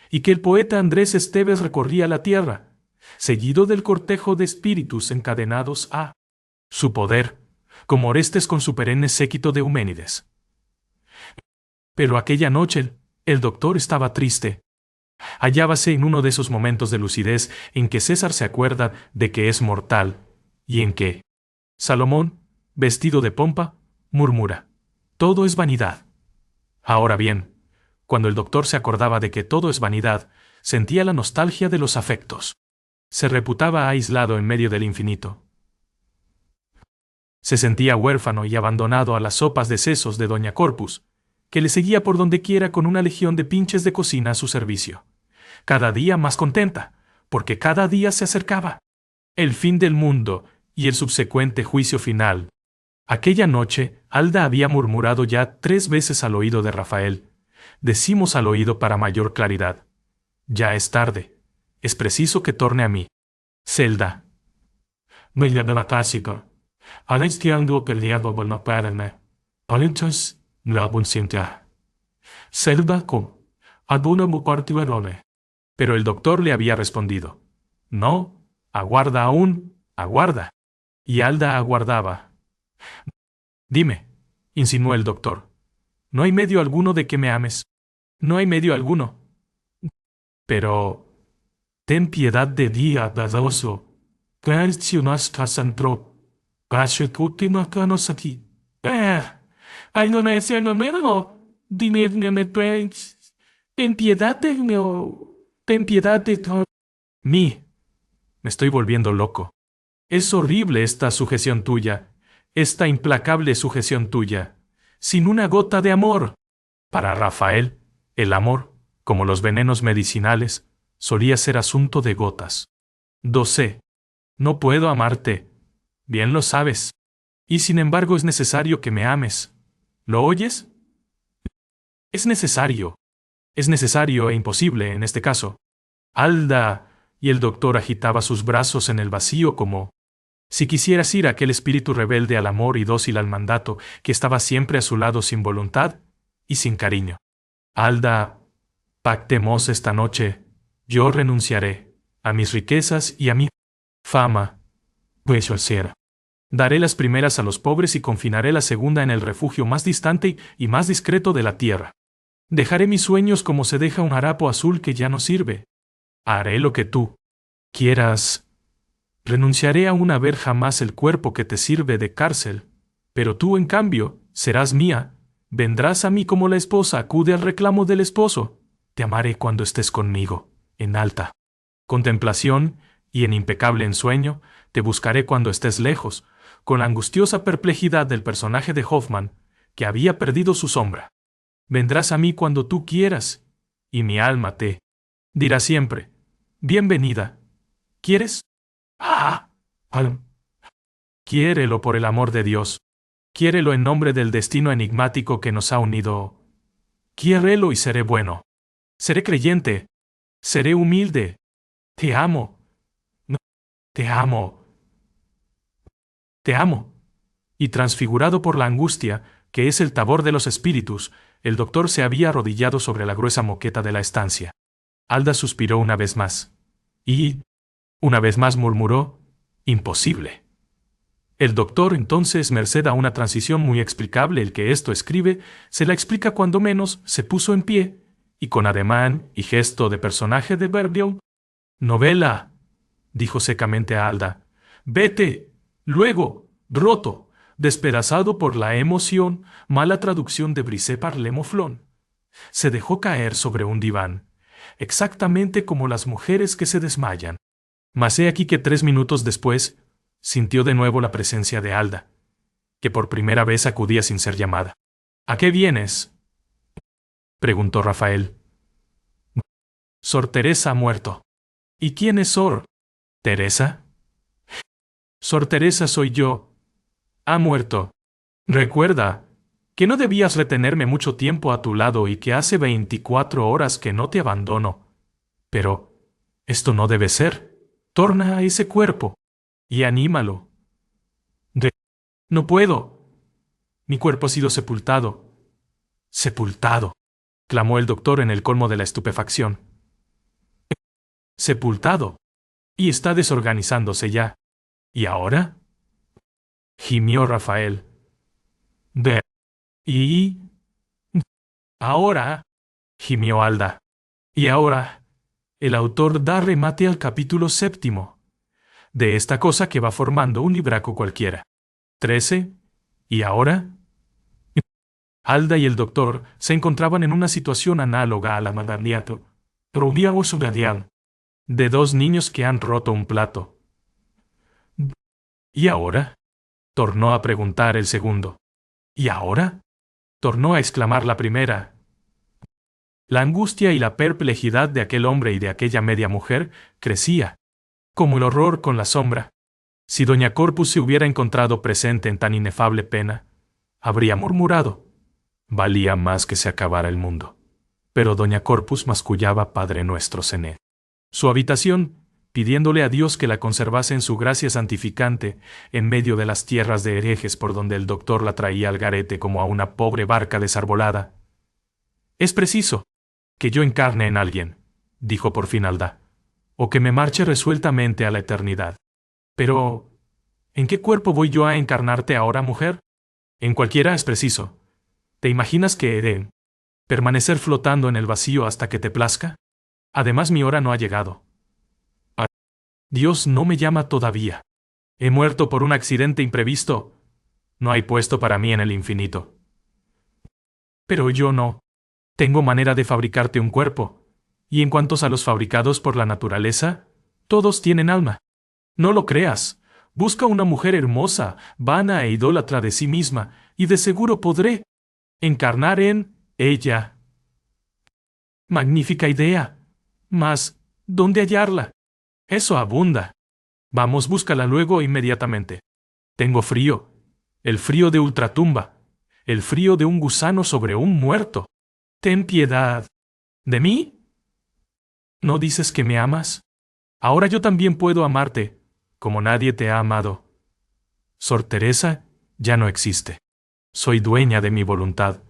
Speaker 1: y que el poeta Andrés Esteves recorría la tierra, seguido del cortejo de espíritus encadenados a su poder, como Orestes con su perenne séquito de Euménides. Pero aquella noche el doctor estaba triste. Hallábase en uno de esos momentos de lucidez en que César se acuerda de que es mortal, y en que Salomón, vestido de pompa, murmura: todo es vanidad. Ahora bien, cuando el doctor se acordaba de que todo es vanidad, sentía la nostalgia de los afectos. Se reputaba aislado en medio del infinito. Se sentía huérfano y abandonado a las sopas de sesos de doña Corpus, que le seguía por donde quiera con una legión de pinches de cocina a su servicio. Cada día más contenta, porque cada día se acercaba el fin del mundo y el subsecuente juicio final. Aquella noche, Alda había murmurado ya 3 veces al oído de Rafael. Decimos al oído para mayor claridad: ya es tarde, es preciso que torne a mí. Zelda. Pero el doctor le había respondido: no, aguarda aún, aguarda. Y Alda aguardaba. Dime, insinuó el doctor, ¿no hay medio alguno de que me ames? No hay medio alguno. Pero ten piedad de día, dadoso. Ay, no me decía no me dime, ten piedad de mí, ten piedad de todo. Me estoy volviendo loco. Es horrible esta sujeción tuya, esta implacable sujeción tuya, sin una gota de amor. Para Rafael, el amor, como los venenos medicinales, solía ser asunto de gotas. 12. No puedo amarte. Bien lo sabes. Y sin embargo es necesario que me ames. ¿Lo oyes? Es necesario. Es necesario e imposible en este caso. Alda. Y el doctor agitaba sus brazos en el vacío como si quisieras ir a aquel espíritu rebelde al amor y dócil al mandato que estaba siempre a su lado sin voluntad y sin cariño. Alda, pactemos esta noche. Yo renunciaré a mis riquezas y a mi fama, pues yo será. Daré las primeras a los pobres y confinaré la segunda en el refugio más distante y más discreto de la tierra. Dejaré mis sueños como se deja un harapo azul que ya no sirve. Haré lo que tú quieras. Renunciaré aún a ver jamás el cuerpo que te sirve de cárcel. Pero tú, en cambio, serás mía. Vendrás a mí como la esposa acude al reclamo del esposo. Te amaré cuando estés conmigo, en alta contemplación y en impecable ensueño. Te buscaré cuando estés lejos, con la angustiosa perplejidad del personaje de Hoffman, que había perdido su sombra. Vendrás a mí cuando tú quieras, y mi alma te dirá siempre, bienvenida. ¿Quieres? ¡Ah! Quiérelo por el amor de Dios. Quiérelo en nombre del destino enigmático que nos ha unido. Quiérelo y seré bueno. Seré creyente. Seré humilde. Te amo. No, te amo. Te amo. Y transfigurado por la angustia, que es el tabor de los espíritus, el doctor se había arrodillado sobre la gruesa moqueta de la estancia. Alda suspiró una vez más. Y, una vez más murmuró, imposible. El doctor, entonces, merced a una transición muy explicable, el que esto escribe, se la explica cuando menos, se puso en pie, y con ademán y gesto de personaje de Verdiel, «Novela», dijo secamente a Alda, «vete, luego, roto, despedazado por la emoción, mala traducción de Brisé par le Mouflon». Se dejó caer sobre un diván, exactamente como las mujeres que se desmayan. Mas he aquí que 3 minutos después, sintió de nuevo la presencia de Alda, que por primera vez acudía sin ser llamada. «¿A qué vienes?», preguntó Rafael. «Sor Teresa ha muerto». «¿Y quién es Sor Teresa?» «Sor Teresa soy yo. Ha muerto. Recuerda que no debías retenerme mucho tiempo a tu lado y que hace 24 horas que no te abandono. Pero esto no debe ser. Torna a ese cuerpo y anímalo». «No puedo. Mi cuerpo ha sido sepultado». «Sepultado», clamó el doctor en el colmo de la estupefacción. «Sepultado. Y está desorganizándose ya. ¿Y ahora?», gimió Rafael. «¿Y ahora?», gimió Alda. «Y ahora, el autor da remate al capítulo 7 de esta cosa que va formando un libraco cualquiera. 13. ¿Y ahora?». Alda y el doctor se encontraban en una situación análoga a la madaniato, de 2 niños que han roto un plato. «¿Y ahora?», tornó a preguntar el segundo. «¿Y ahora?», tornó a exclamar la primera. La angustia y la perplejidad de aquel hombre y de aquella media mujer crecía, como el horror con la sombra. Si doña Corpus se hubiera encontrado presente en tan inefable pena, habría murmurado, valía más que se acabara el mundo. Pero doña Corpus mascullaba Padre Nuestro Cené. Su habitación, pidiéndole a Dios que la conservase en su gracia santificante, en medio de las tierras de herejes por donde el doctor la traía al garete como a una pobre barca desarbolada. «Es preciso que yo encarne en alguien», dijo por fin Alda, «o que me marche resueltamente a la eternidad». «Pero, ¿en qué cuerpo voy yo a encarnarte ahora, mujer?». «En cualquiera es preciso. ¿Te imaginas que he de permanecer flotando en el vacío hasta que te plazca? Además, mi hora no ha llegado. Dios no me llama todavía. He muerto por un accidente imprevisto. No hay puesto para mí en el infinito. Pero yo no. Tengo manera de fabricarte un cuerpo. Y en cuanto a los fabricados por la naturaleza, todos tienen alma. No lo creas. Busca una mujer hermosa, vana e idólatra de sí misma, y de seguro podré encarnar en ella». «Magnífica idea. Mas, ¿dónde hallarla?». «Eso abunda. Vamos, búscala luego inmediatamente. Tengo frío. El frío de ultratumba. El frío de un gusano sobre un muerto. Ten piedad. ¿De mí? ¿No dices que me amas? Ahora yo también puedo amarte, como nadie te ha amado. Sor Teresa ya no existe. Soy dueña de mi voluntad.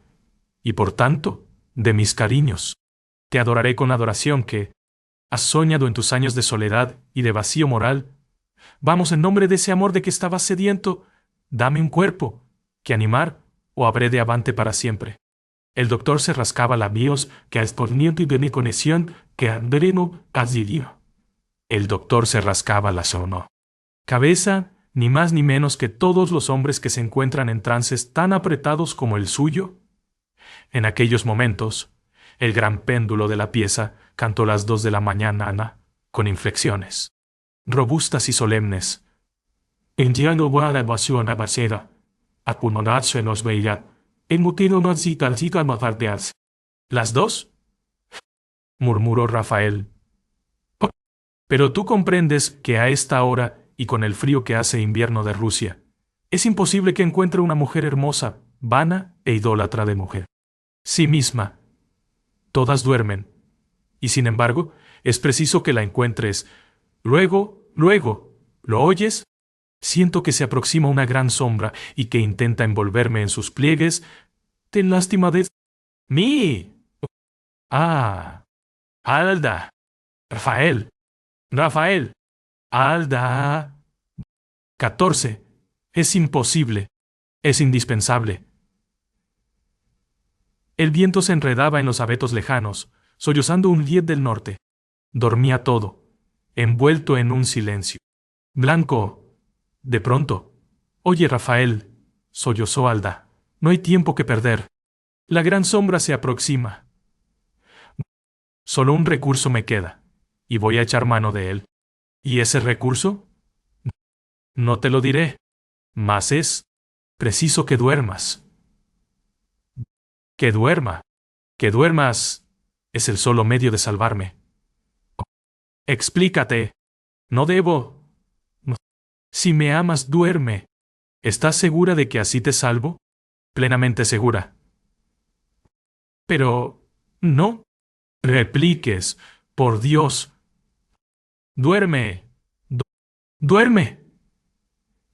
Speaker 1: y por tanto, de mis cariños. Te adoraré con adoración que has soñado en tus años de soledad y de vacío moral. Vamos, en nombre de ese amor de que estabas sediento, dame un cuerpo, que animar, o habré de avante para siempre. El doctor se rascaba labios que exponente de mi conexión que andreno casidio. El doctor se rascaba la sono. Cabeza, ni más ni menos que todos los hombres que se encuentran en trances tan apretados como el suyo. En aquellos momentos, el gran péndulo de la pieza cantó las 2 de la mañana, con inflexiones robustas y solemnes. En día no va a la evasión a basera, a pulmonarse en los veillat, en mutino no cita a mafardearse. ¿Las 2? Murmuró Rafael. Pero tú comprendes que a esta hora, y con el frío que hace invierno de Rusia, es imposible que encuentre una mujer hermosa, vana e idólatra de mujer. Sí misma. Todas duermen. Y sin embargo, es preciso que la encuentres. Luego, ¿lo oyes? Siento que se aproxima una gran sombra y que intenta envolverme en sus pliegues. Ten lástima de mí. Ah. Alda. Rafael. Alda. 14. Es imposible. Es indispensable. El viento se enredaba en los abetos lejanos, sollozando un lied del norte. Dormía todo, envuelto en un silencio. Blanco. De pronto. Oye, Rafael, sollozó Alda. No hay tiempo que perder. La gran sombra se aproxima. Solo un recurso me queda, y voy a echar mano de él. ¿Y ese recurso? No te lo diré, mas es preciso que duermas. Que duerma. Que duermas es el solo medio de salvarme. Explícate. No debo. Si me amas, duerme. ¿Estás segura de que así te salvo? Plenamente segura. Pero no repliques, por Dios. Duerme. Duerme.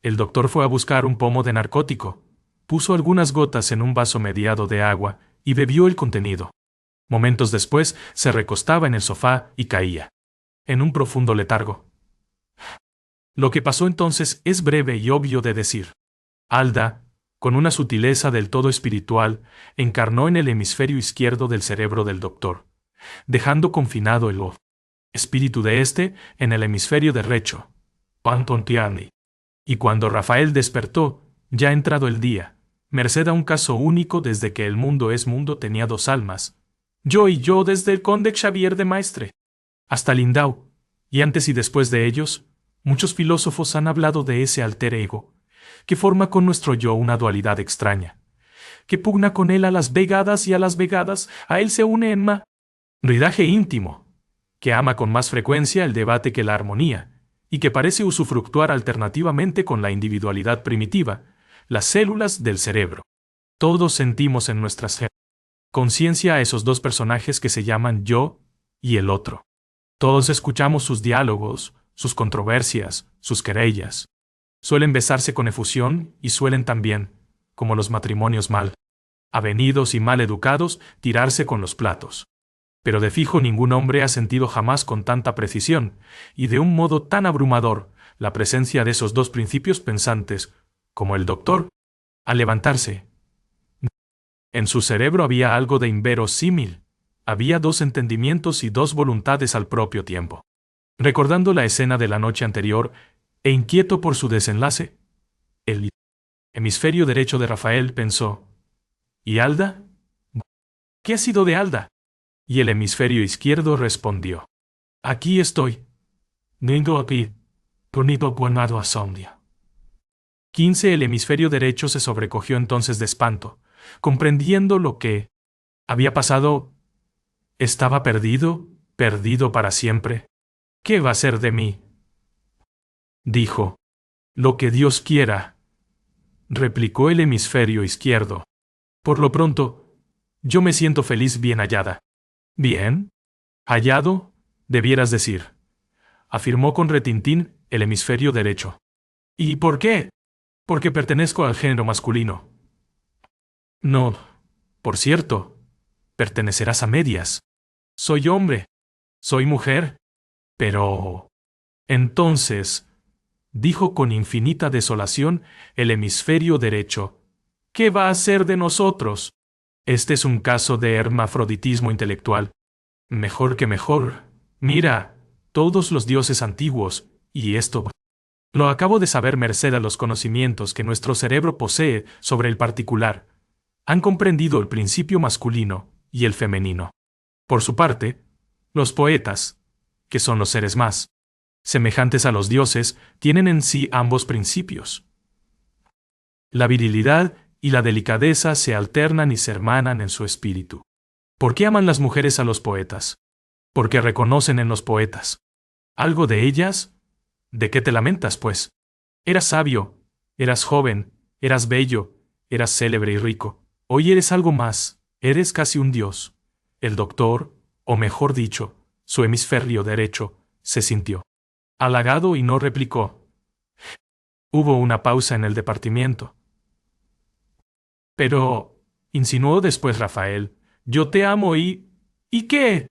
Speaker 1: El doctor fue a buscar un pomo de narcótico, puso algunas gotas en un vaso mediado de agua y bebió el contenido. Momentos después se recostaba en el sofá y caía, en un profundo letargo. Lo que pasó entonces es breve y obvio de decir. Alda, con una sutileza del todo espiritual, encarnó en el hemisferio izquierdo del cerebro del doctor, dejando confinado el espíritu de éste en el hemisferio derecho. Pantontiani. Y cuando Rafael despertó, ya entrado el día, merced a un caso único desde que el mundo es mundo tenía 2 almas, yo y yo desde el conde Xavier de Maestre hasta Lindau, y antes y después de ellos, muchos filósofos han hablado de ese alter ego, que forma con nuestro yo una dualidad extraña, que pugna con él a las vegadas y a las vegadas a él se une en ridaje íntimo, que ama con más frecuencia el debate que la armonía, y que parece usufructuar alternativamente con la individualidad primitiva, las células del cerebro. Todos sentimos en nuestras conciencia a esos 2 personajes que se llaman yo y el otro. Todos escuchamos sus diálogos, sus controversias, sus querellas. Suelen besarse con efusión y suelen también, como los matrimonios mal avenidos y mal educados, tirarse con los platos. Pero de fijo ningún hombre ha sentido jamás con tanta precisión, y de un modo tan abrumador, la presencia de esos 2 principios pensantes, como el doctor, al levantarse. En su cerebro había algo de inverosímil, había 2 entendimientos y 2 voluntades al propio tiempo. Recordando la escena de la noche anterior, e inquieto por su desenlace, el hemisferio derecho de Rafael pensó, ¿y Alda? ¿Qué ha sido de Alda? Y el hemisferio izquierdo respondió, aquí estoy. Vengo aquí, tornido guanado a Sondia. 15. El hemisferio derecho se sobrecogió entonces de espanto, comprendiendo lo que había pasado. ¿Estaba perdido para siempre? ¿Qué va a ser de mí? Dijo. Lo que Dios quiera, replicó el hemisferio izquierdo. Por lo pronto, yo me siento feliz bien hallada. ¿Bien? Hallado, debieras decir, afirmó con retintín el hemisferio derecho. ¿Y por qué? Porque pertenezco al género masculino. No, Por cierto, pertenecerás a medias. Soy hombre. Soy mujer. Pero... Entonces, dijo con infinita desolación el hemisferio derecho, ¿qué va a ser de nosotros? Este es un caso de hermafroditismo intelectual. Mejor que mejor. Mira, todos los dioses antiguos, y esto lo acabo de saber merced a los conocimientos que nuestro cerebro posee sobre el particular, han comprendido el principio masculino y el femenino. Por su parte, los poetas, que son los seres más semejantes a los dioses, tienen en sí ambos principios. La virilidad y la delicadeza se alternan y se hermanan en su espíritu. ¿Por qué aman las mujeres a los poetas? Porque reconocen en los poetas algo de ellas. ¿De qué te lamentas, pues? Eras sabio, eras joven, eras bello, eras célebre y rico. Hoy eres algo más, eres casi un dios. El doctor, o mejor dicho, su hemisferio derecho, se sintió halagado y no replicó. Hubo una pausa en el departimiento. Pero, insinuó después Rafael, yo te amo y... ¿Y qué?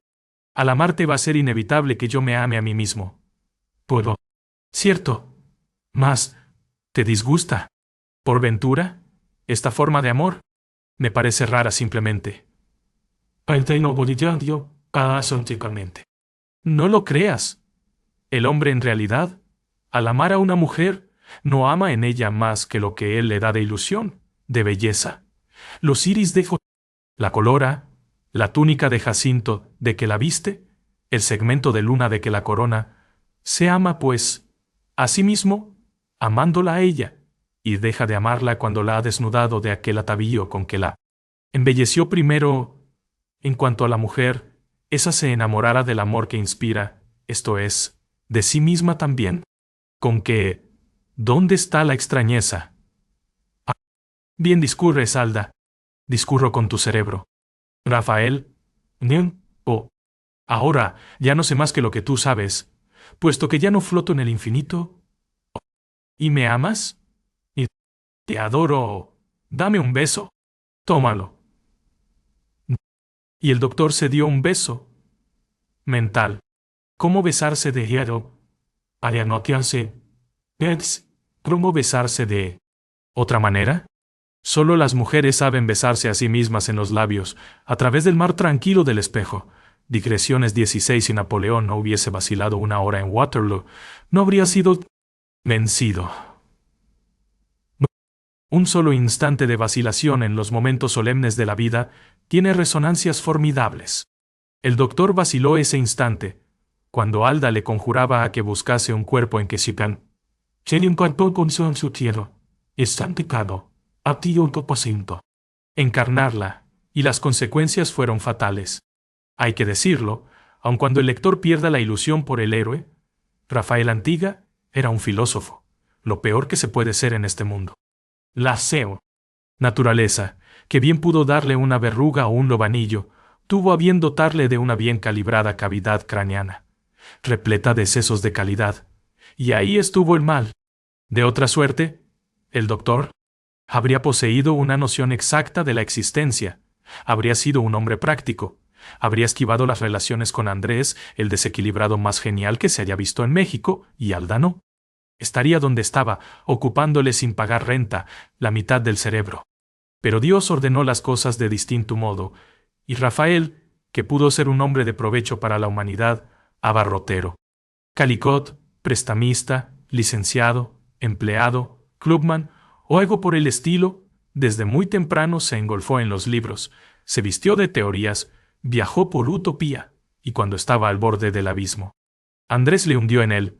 Speaker 1: Al amarte va a ser inevitable que yo me ame a mí mismo. Puedo. Cierto. Mas, ¿te disgusta? ¿Por ventura? ¿Esta forma de amor? Me parece rara simplemente. No lo creas. El hombre en realidad, al amar a una mujer, no ama en ella más que lo que él le da de ilusión, de belleza. Los iris de la colora, la túnica de jacinto de que la viste, el segmento de luna de que la corona, se ama, pues, a sí mismo, amándola a ella, y deja de amarla cuando la ha desnudado de aquel atavío con que la embelleció primero. En cuanto a la mujer, esa se enamorará del amor que inspira, esto es, de sí misma también. Con que, ¿dónde está la extrañeza? Ah, bien discurres, Alda. Discurro con tu cerebro. Rafael. Oh. Ahora ya no sé más que lo que tú sabes, puesto que ya no floto en el infinito. ¿Y me amas? Y te adoro. Dame un beso. Tómalo. Y el doctor se dio un beso. Mental. ¿Cómo besarse de hielo? Arianotearse. ¿Cómo besarse de otra manera? Solo las mujeres saben besarse a sí mismas en los labios, a través del mar tranquilo del espejo. Digresiones 16. Si Napoleón no hubiese vacilado una hora en Waterloo, no habría sido vencido. Un solo instante de vacilación en los momentos solemnes de la vida tiene resonancias formidables. El doctor vaciló ese instante, cuando Alda le conjuraba a que buscase un cuerpo en que Sipan encarnarla, y las consecuencias fueron fatales. Hay que decirlo, aun cuando el lector pierda la ilusión por el héroe, Rafael Antiga era un filósofo, lo peor que se puede ser en este mundo. La SEO, naturaleza, que bien pudo darle una verruga o un lobanillo, tuvo a bien dotarle de una bien calibrada cavidad craneana, repleta de sesos de calidad, y ahí estuvo el mal. De otra suerte, el doctor habría poseído una noción exacta de la existencia, habría sido un hombre práctico, habría esquivado las relaciones con Andrés, el desequilibrado más genial que se haya visto en México, y Alda no. Estaría donde estaba, ocupándole sin pagar renta la mitad del cerebro. Pero Dios ordenó las cosas de distinto modo, y Rafael, que pudo ser un hombre de provecho para la humanidad, abarrotero, calicot, prestamista, licenciado, empleado, clubman o algo por el estilo, desde muy temprano se engolfó en los libros, se vistió de teorías, viajó por utopía, y cuando estaba al borde del abismo, Andrés le hundió en él.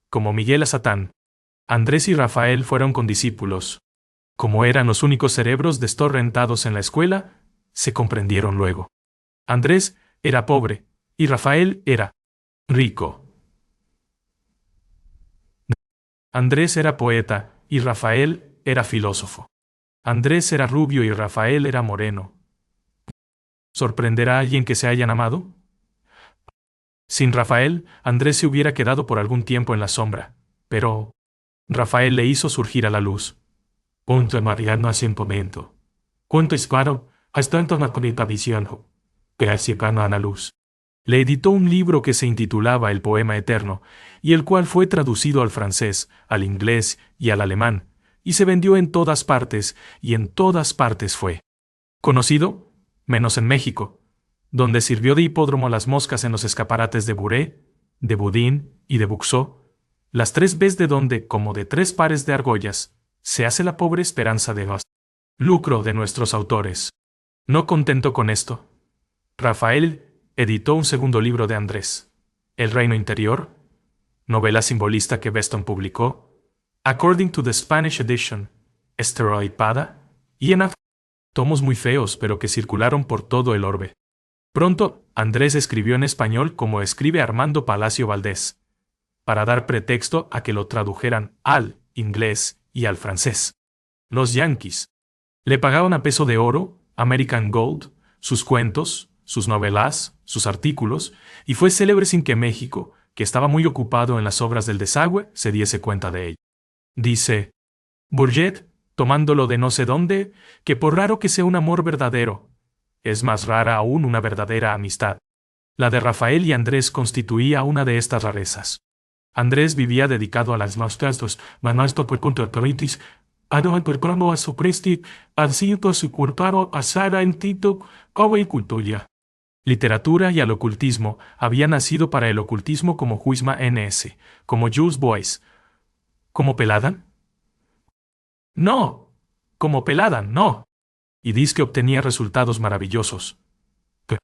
Speaker 1: Como Miguel a Satán, Andrés y Rafael fueron condiscípulos. Como eran los únicos cerebros destorrentados en la escuela, se comprendieron luego. Andrés era pobre, y Rafael era rico. Andrés era poeta, y Rafael era filósofo. Andrés era rubio y Rafael era moreno. ¿Sorprenderá a alguien que se hayan amado? Sin Rafael, Andrés se hubiera quedado por algún tiempo en la sombra, pero Rafael le hizo surgir a la luz. Punto Mariano hace un momento. ¿Cuánto es claro? Hasta entonces la visión que hacia a la luz. Le editó un libro que se intitulaba El Poema Eterno, y el cual fue traducido al francés, al inglés y al alemán, y se vendió en todas partes, y en todas partes fue conocido, menos en México, donde sirvió de hipódromo a las moscas en los escaparates de Buré, de Budín y de Buxó, las tres Bs de donde, como de tres pares de argollas, se hace la pobre esperanza de los lucro de nuestros autores. No contento con esto, Rafael editó un segundo libro de Andrés, El Reino Interior, novela simbolista que Beston publicó, According to the Spanish Edition, Esteroipada, y en tomos muy feos pero que circularon por todo el orbe. Pronto, Andrés escribió en español como escribe Armando Palacio Valdés, para dar pretexto a que lo tradujeran al inglés y al francés. Los yanquis le pagaban a peso de oro, American Gold, sus cuentos, sus novelas, sus artículos, y fue célebre sin que México, que estaba muy ocupado en las obras del desagüe, se diese cuenta de ello. Dice Bourget, tomándolo de no sé dónde, que por raro que sea un amor verdadero, es más rara aún una verdadera amistad. La de Rafael y Andrés constituía una de estas rarezas. Andrés vivía dedicado a las maestras, manasto por contra politis, por promo a su presti, así su culparo a Sara en Tito, como y cultura. Literatura y al ocultismo había nacido para el ocultismo como Huisma N.S., como Jules Boyce. ¿Como Peladan? No. Como Peladan, no. Y dice que obtenía resultados maravillosos. Que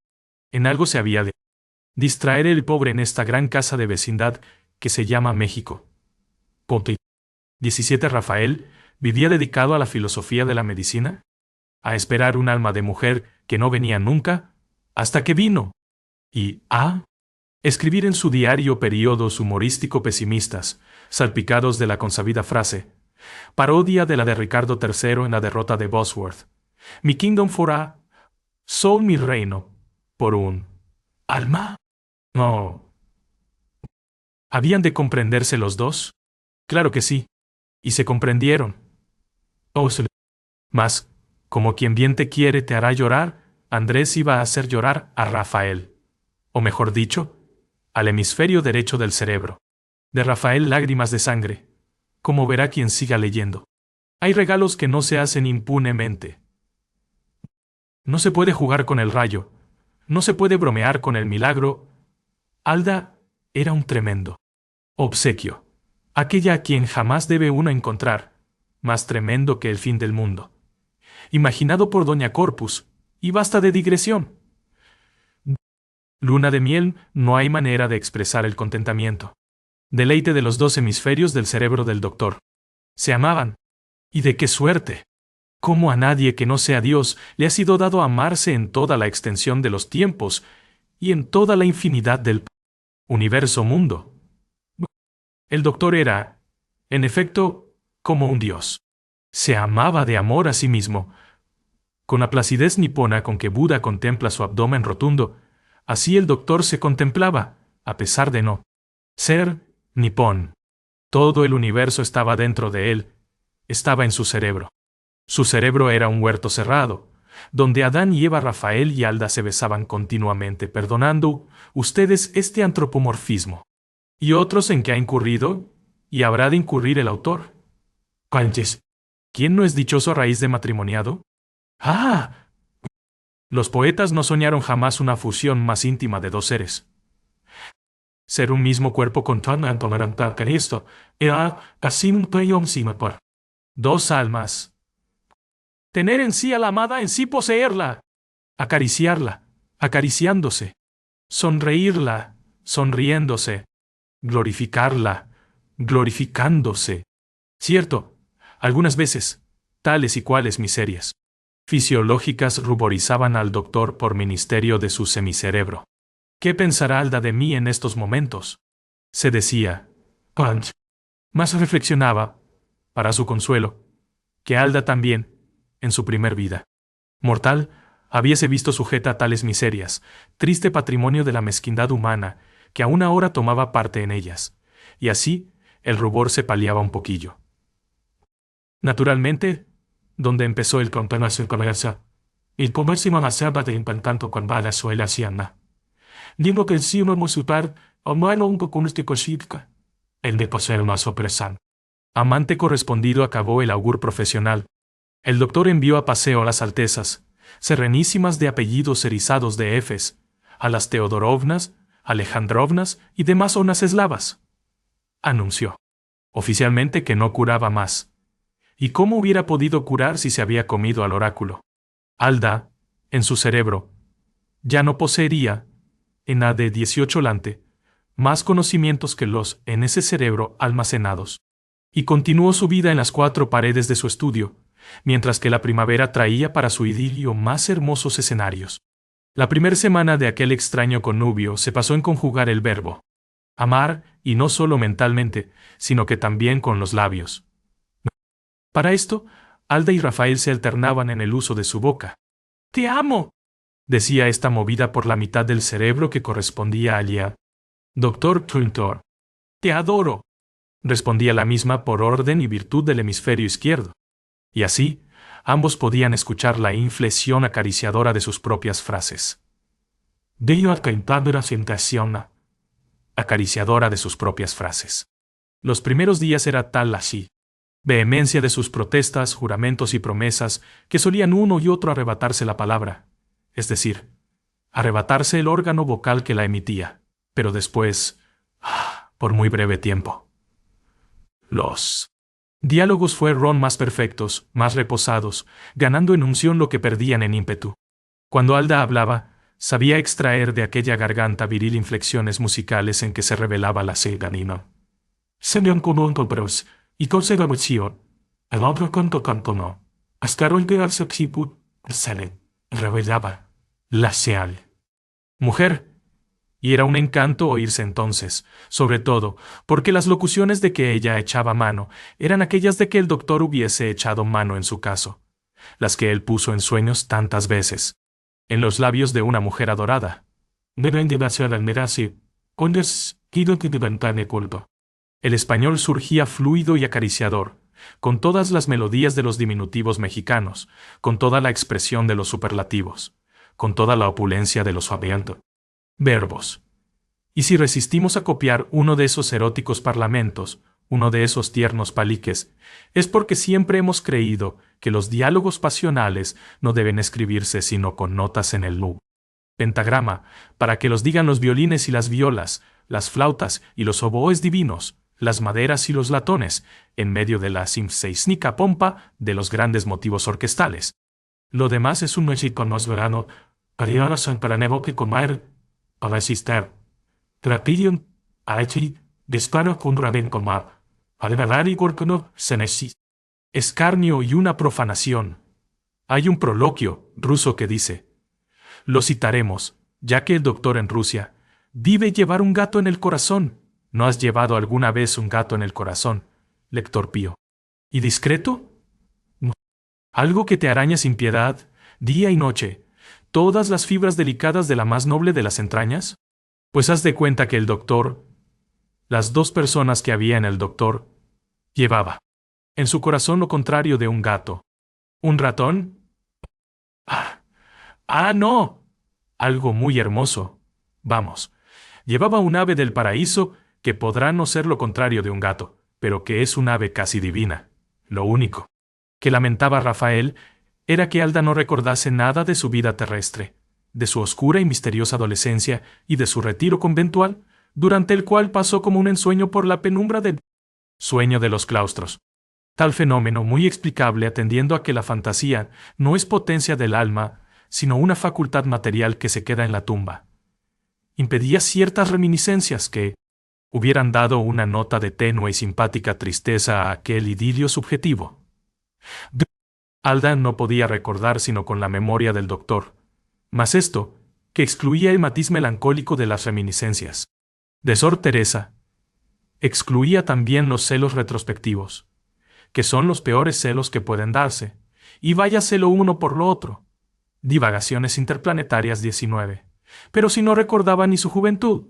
Speaker 1: en algo se había de distraer el pobre en esta gran casa de vecindad que se llama México. Ponte. 17 Rafael vivía dedicado a la filosofía de la medicina, a esperar un alma de mujer que no venía nunca, hasta que vino, y a escribir en su diario periodos humorístico pesimistas, salpicados de la consabida frase, parodia de la de Ricardo III en la derrota de Bosworth. Mi kingdom forá, sol mi reino, por un alma. No. ¿Habían de comprenderse los dos? Claro que sí. Y se comprendieron. Mas, como quien bien te quiere te hará llorar, Andrés iba a hacer llorar a Rafael. O mejor dicho, al hemisferio derecho del cerebro. De Rafael lágrimas de sangre, como verá quien siga leyendo. Hay regalos que no se hacen impunemente. No se puede jugar con el rayo, no se puede bromear con el milagro. Alda era un tremendo obsequio, aquella a quien jamás debe uno encontrar, más tremendo que el fin del mundo. Imaginado por Doña Corpus, y basta de digresión. Luna de miel, no hay manera de expresar el contentamiento. Deleite de los dos hemisferios del cerebro del doctor. Se amaban. ¿Y de qué suerte? ¿Cómo a nadie que no sea Dios le ha sido dado amarse en toda la extensión de los tiempos y en toda la infinidad del universo mundo? El doctor era, en efecto, como un dios. Se amaba de amor a sí mismo. Con la placidez nipona con que Buda contempla su abdomen rotundo, así el doctor se contemplaba, a pesar de no ser nipón. Todo el universo estaba dentro de él, estaba en su cerebro. Su cerebro era un huerto cerrado, donde Adán y Eva, Rafael y Alda se besaban continuamente, perdonando ustedes este antropomorfismo. ¿Y otros en que ha incurrido? ¿Y habrá de incurrir el autor? Canches. ¿Quién no es dichoso a raíz de matrimoniado? ¡Ah! Los poetas no soñaron jamás una fusión más íntima de dos seres. Ser un mismo cuerpo con tan intolerante que esto, era casi un peón por dos almas. Tener en sí a la amada, en sí poseerla. Acariciarla, acariciándose. Sonreírla, sonriéndose. Glorificarla, glorificándose. Cierto, algunas veces, tales y cuales miserias fisiológicas ruborizaban al doctor por ministerio de su semicerebro. ¿Qué pensará Alda de mí en estos momentos? Se decía. Punch. Más reflexionaba, para su consuelo, que Alda también, en su primer vida mortal, habíase visto sujeta a tales miserias, triste patrimonio de la mezquindad humana, que aún ahora tomaba parte en ellas, y así el rubor se paliaba un poquillo. Naturalmente, donde empezó el campeonato con esa El comercio avanzaba de impactando con Venezuela hacienda. Digo que si no musical, o malo un poco cívica. El de poseer más opresan. Amante correspondido acabó el augur profesional. El doctor envió a paseo a las altezas, serenísimas de apellidos erizados de Efes, a las Teodorovnas, Alejandrovnas y demás zonas eslavas. Anunció oficialmente que no curaba más. ¿Y cómo hubiera podido curar si se había comido al oráculo? Alda, en su cerebro, ya no poseería, en la de 18 lante, más conocimientos que los en ese cerebro almacenados. Y continuó su vida en las 4 paredes de su estudio, mientras que la primavera traía para su idilio más hermosos escenarios. La primera semana de aquel extraño connubio se pasó en conjugar el verbo amar, y no solo mentalmente, sino que también con los labios. Para esto, Alda y Rafael se alternaban en el uso de su boca. «¡Te amo!», decía esta movida por la mitad del cerebro que correspondía a Lía. «Doctor Truntor». «Te adoro», respondía la misma por orden y virtud del hemisferio izquierdo. Y así, ambos podían escuchar la inflexión acariciadora de sus propias frases. «Dio alcantadora sensación», acariciadora de sus propias frases. Los primeros días era tal así vehemencia de sus protestas, juramentos y promesas, que solían uno y otro arrebatarse la palabra, es decir, arrebatarse el órgano vocal que la emitía, pero después, por muy breve tiempo. Los diálogos fueron más perfectos, más reposados, ganando en unción lo que perdían en ímpetu. Cuando Alda hablaba, sabía extraer de aquella garganta viril inflexiones musicales en que se revelaba la seganina. Se me común con pros, y con segamución, el otro canto no, hasta el que al sexiput, se revelaba la seal. Mujer, y era un encanto oírse entonces, sobre todo, porque las locuciones de que ella echaba mano eran aquellas de que el doctor hubiese echado mano en su caso, las que él puso en sueños tantas veces, en los labios de una mujer adorada. El español surgía fluido y acariciador, con todas las melodías de los diminutivos mexicanos, con toda la expresión de los superlativos, con toda la opulencia de los verbos. Y si resistimos a copiar uno de esos eróticos parlamentos, uno de esos tiernos paliques, es porque siempre hemos creído que los diálogos pasionales no deben escribirse sino con notas en el pentagrama, para que los digan los violines y las violas, las flautas y los oboes divinos, las maderas y los latones, en medio de la simseisnica pompa de los grandes motivos orquestales. Lo demás es un músico más verano, para nevo que comer, para asister. Trapidium, aichi, disparo contra ben comar, para velar y gorcono, senesis. Escarnio y una profanación. Hay un proloquio ruso que dice: lo citaremos, ya que el doctor en Rusia vive llevar un gato en el corazón. ¿No has llevado alguna vez un gato en el corazón, lector pío? ¿Y discreto? No. Algo que te araña sin piedad, día y noche, todas las fibras delicadas de la más noble de las entrañas. Pues haz de cuenta que el doctor, las 2 personas que había en el doctor, llevaba en su corazón lo contrario de un gato. ¿Un ratón? No. Algo muy hermoso. Vamos. Llevaba un ave del paraíso que podrá no ser lo contrario de un gato, pero que es un ave casi divina. Lo único que lamentaba Rafael era que Alda no recordase nada de su vida terrestre, de su oscura y misteriosa adolescencia y de su retiro conventual, durante el cual pasó como un ensueño por la penumbra del sueño de los claustros. Tal fenómeno muy explicable atendiendo a que la fantasía no es potencia del alma, sino una facultad material que se queda en la tumba. Impedía ciertas reminiscencias que hubieran dado una nota de tenue y simpática tristeza a aquel idilio subjetivo. Alda no podía recordar sino con la memoria del doctor, mas esto, que excluía el matiz melancólico de las reminiscencias de Sor Teresa, excluía también los celos retrospectivos, que son los peores celos que pueden darse, y váyase lo uno por lo otro. Divagaciones interplanetarias 19. Pero si no recordaba ni su juventud,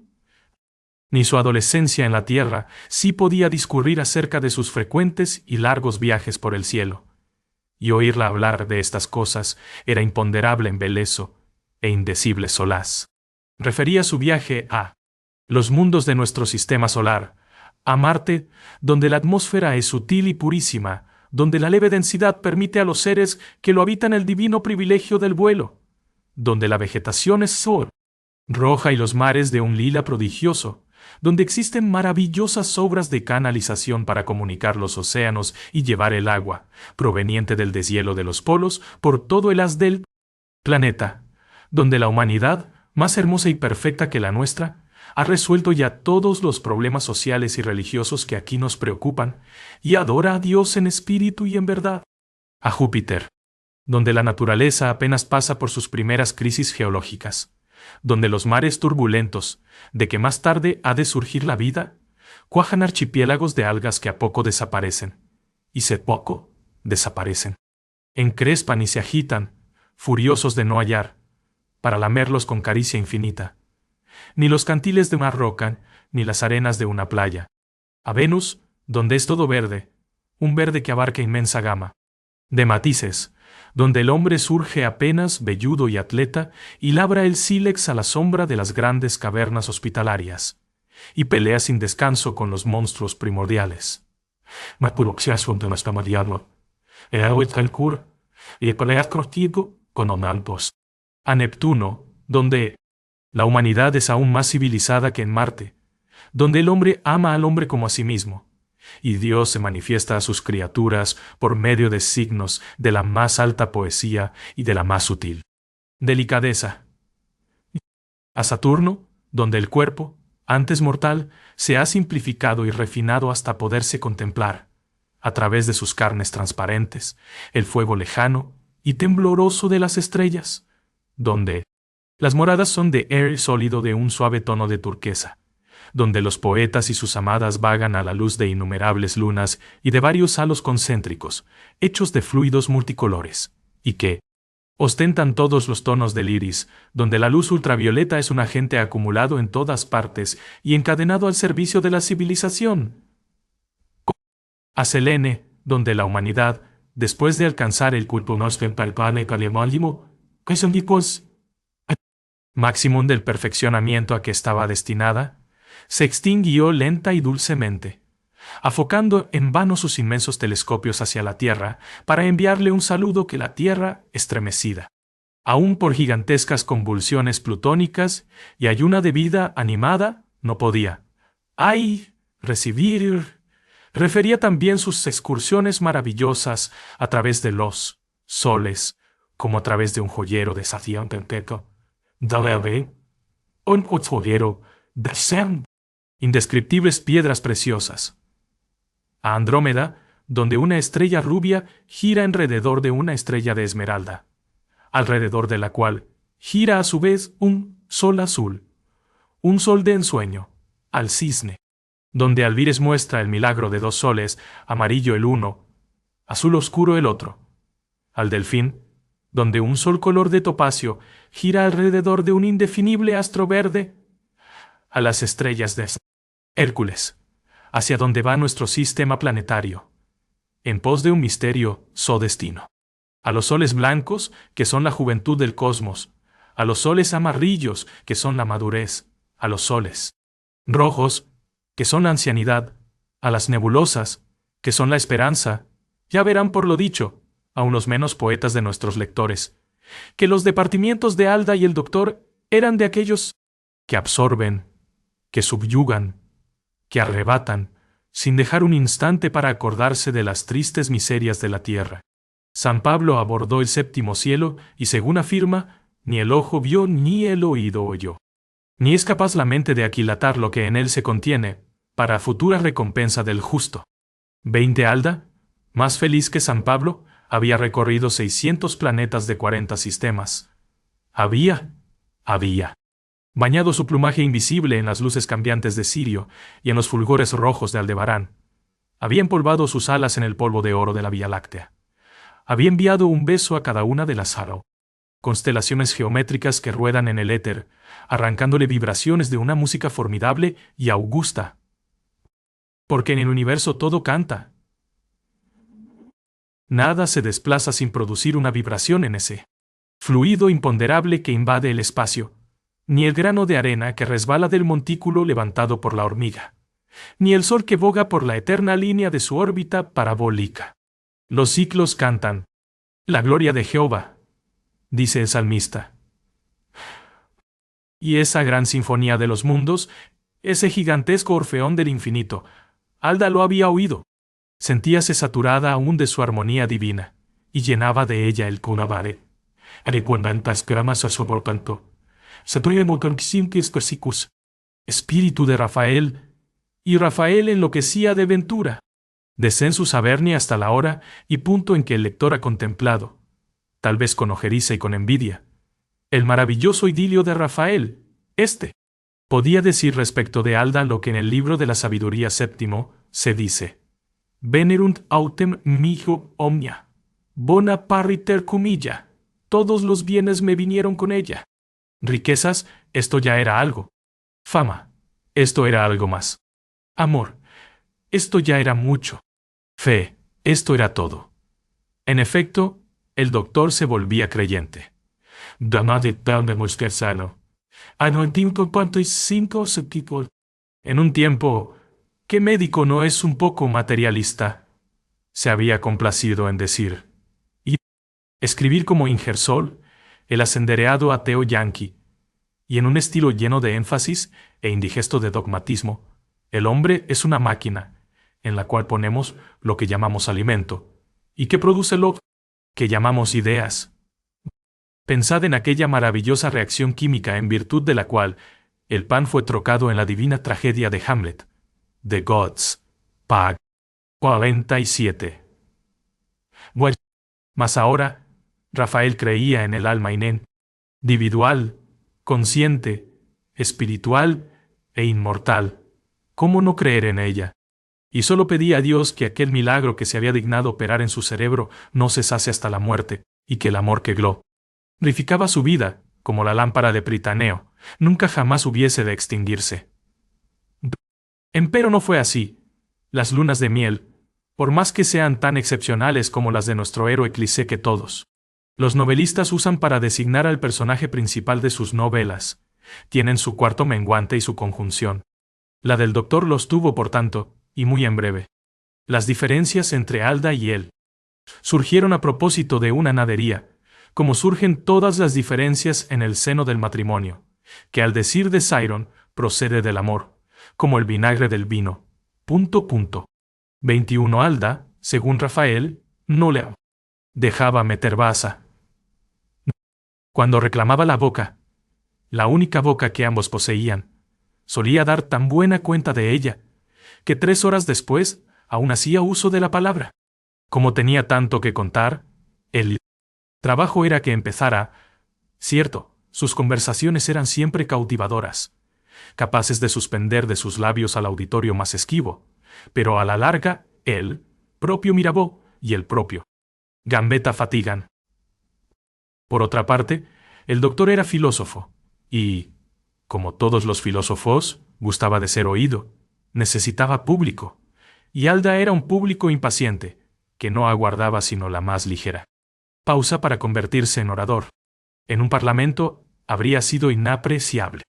Speaker 1: ni su adolescencia en la tierra, sí podía discurrir acerca de sus frecuentes y largos viajes por el cielo. y oírla hablar de estas cosas era imponderable embeleso e indecible solaz. Refería su viaje a los mundos de nuestro sistema solar, a Marte, donde la atmósfera es sutil y purísima, donde la leve densidad permite a los seres que lo habitan el divino privilegio del vuelo, donde la vegetación es roja y los mares de un lila prodigioso, donde existen maravillosas obras de canalización para comunicar los océanos y llevar el agua, proveniente del deshielo de los polos, por todo el haz del planeta, donde la humanidad, más hermosa y perfecta que la nuestra, ha resuelto ya todos los problemas sociales y religiosos que aquí nos preocupan, y adora a Dios en espíritu y en verdad. A Júpiter, donde la naturaleza apenas pasa por sus primeras crisis geológicas, donde los mares turbulentos, de que más tarde ha de surgir la vida, cuajan archipiélagos de algas que a poco desaparecen, y se poco desaparecen. Encrespan y se agitan, furiosos de no hallar, para lamerlos con caricia infinita. Ni los cantiles de una roca, ni las arenas de una playa. A Venus, donde es todo verde, un verde que abarca inmensa gama de matices, donde el hombre surge apenas velludo y atleta y labra el sílex a la sombra de las grandes cavernas hospitalarias, y pelea sin descanso con los monstruos primordiales. Y peleas contigo con Onalpos. A Neptuno, donde la humanidad es aún más civilizada que en Marte, donde el hombre ama al hombre como a sí mismo, y Dios se manifiesta a sus criaturas por medio de signos de la más alta poesía y de la más sutil delicadeza. A Saturno, donde el cuerpo, antes mortal, se ha simplificado y refinado hasta poderse contemplar, a través de sus carnes transparentes, el fuego lejano y tembloroso de las estrellas, donde las moradas son de aire sólido de un suave tono de turquesa, donde los poetas y sus amadas vagan a la luz de innumerables lunas y de varios halos concéntricos, hechos de fluidos multicolores, y que ostentan todos los tonos del iris, donde la luz ultravioleta es un agente acumulado en todas partes y encadenado al servicio de la civilización. A Selene, donde la humanidad, después de alcanzar el máximum del perfeccionamiento a que estaba destinada, se extinguió lenta y dulcemente, afocando en vano sus inmensos telescopios hacia la Tierra para enviarle un saludo que la Tierra, estremecida, aún por gigantescas convulsiones plutónicas y ayuna de vida animada, no podía. ¡Ay! Recibir. Refería también sus excursiones maravillosas a través de los soles, como a través de un joyero de Sación Tenteco. Un joyero de Sem. Indescriptibles piedras preciosas. A Andrómeda, donde una estrella rubia gira alrededor de una estrella de esmeralda, alrededor de la cual gira a su vez un sol azul, un sol de ensueño, al cisne, donde Alvírez muestra el milagro de dos soles, amarillo el uno, azul oscuro el otro, al delfín, donde un sol color de topacio gira alrededor de un indefinible astro verde, a las estrellas de Hércules, hacia donde va nuestro sistema planetario, en pos de un misterio, so destino. A los soles blancos, que son la juventud del cosmos, a los soles amarillos, que son la madurez, a los soles rojos, que son la ancianidad, a las nebulosas, que son la esperanza. Ya verán por lo dicho, aun los menos poetas de nuestros lectores, que los departimientos de Alda y el Doctor eran de aquellos que absorben, que subyugan, que arrebatan, sin dejar un instante para acordarse de las tristes miserias de la tierra. San Pablo abordó el séptimo cielo y, según afirma, ni el ojo vio ni el oído oyó. Ni es capaz la mente de aquilatar lo que en él se contiene, para futura recompensa del justo. 20 Alda, más feliz que San Pablo, había recorrido 600 planetas de 40 sistemas. Había bañado su plumaje invisible en las luces cambiantes de Sirio y en los fulgores rojos de Aldebarán. Había empolvado sus alas en el polvo de oro de la Vía Láctea. Había enviado un beso a cada una de las Haro, constelaciones geométricas que ruedan en el éter, arrancándole vibraciones de una música formidable y augusta. Porque en el universo todo canta. Nada se desplaza sin producir una vibración en ese fluido imponderable que invade el espacio, ni el grano de arena que resbala del montículo levantado por la hormiga, ni el sol que boga por la eterna línea de su órbita parabólica. Los ciclos cantan la gloria de Jehová, dice el salmista. Y esa gran sinfonía de los mundos, ese gigantesco orfeón del infinito, Alda lo había oído. Sentíase saturada aún de su armonía divina, y llenaba de ella el cunabare. Arecuandantas gramas a soportanto. Espíritu de Rafael, y Rafael enloquecía de ventura. Descensus Averni hasta la hora y punto en que el lector ha contemplado, tal vez con ojeriza y con envidia, el maravilloso idilio de Rafael, podía decir respecto de Alda lo que en el libro de la Sabiduría séptimo se dice: Venerunt autem miho omnia, bona pariter cumilla, todos los bienes me vinieron con ella. Riquezas, esto ya era algo. Fama, esto era algo más. Amor, esto ya era mucho. Fe, esto era todo. En efecto, el doctor se volvía creyente. En un tiempo, ¿qué médico no es un poco materialista? Se había complacido en decir. Y escribir como Ingersoll, el asendereado ateo yanqui, y en un estilo lleno de énfasis e indigesto de dogmatismo, el hombre es una máquina, en la cual ponemos lo que llamamos alimento, y que produce lo que llamamos ideas. Pensad en aquella maravillosa reacción química en virtud de la cual el pan fue trocado en la divina tragedia de Hamlet. The Gods. Pag. 47. Bueno, mas ahora, Rafael creía en el alma individual, consciente, espiritual e inmortal. ¿Cómo no creer en ella? Y solo pedía a Dios que aquel milagro que se había dignado operar en su cerebro no cesase hasta la muerte, y que el amor que glorificaba su vida, como la lámpara de Pritaneo, nunca jamás hubiese de extinguirse. Empero no fue así. Las lunas de miel, por más que sean tan excepcionales como las de nuestro héroe cliché que todos los novelistas usan para designar al personaje principal de sus novelas, tienen su cuarto menguante y su conjunción. La del doctor los tuvo, por tanto, y muy en breve. Las diferencias entre Alda y él surgieron a propósito de una nadería, como surgen todas las diferencias en el seno del matrimonio, que al decir de Cyron procede del amor, como el vinagre del vino. 21 Alda, según Rafael, no le dejaba meter baza. Cuando reclamaba la boca, la única boca que ambos poseían, solía dar tan buena cuenta de ella, que 3 horas después aún hacía uso de la palabra. Como tenía tanto que contar, el trabajo era que empezara. Cierto, sus conversaciones eran siempre cautivadoras, capaces de suspender de sus labios al auditorio más esquivo, pero a la larga, el propio Mirabeau y el propio Gambetta fatigan. Por otra parte, el doctor era filósofo, y, como todos los filósofos, gustaba de ser oído, necesitaba público, y Alda era un público impaciente, que no aguardaba sino la más ligera pausa para convertirse en orador. En un parlamento habría sido inapreciable.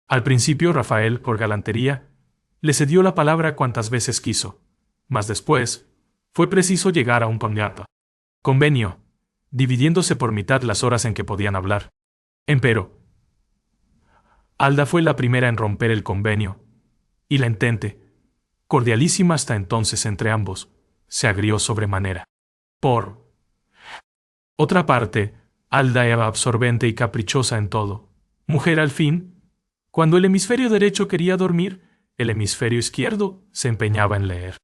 Speaker 1: Al principio Rafael, por galantería, le cedió la palabra cuantas veces quiso, mas después fue preciso llegar a un convenio, dividiéndose por mitad las horas en que podían hablar. Empero, Alda fue la primera en romper el convenio, y la entente, cordialísima hasta entonces entre ambos, se agrió sobremanera. Por otra parte, Alda era absorbente y caprichosa en todo. Mujer al fin, cuando el hemisferio derecho quería dormir, el hemisferio izquierdo se empeñaba en leer.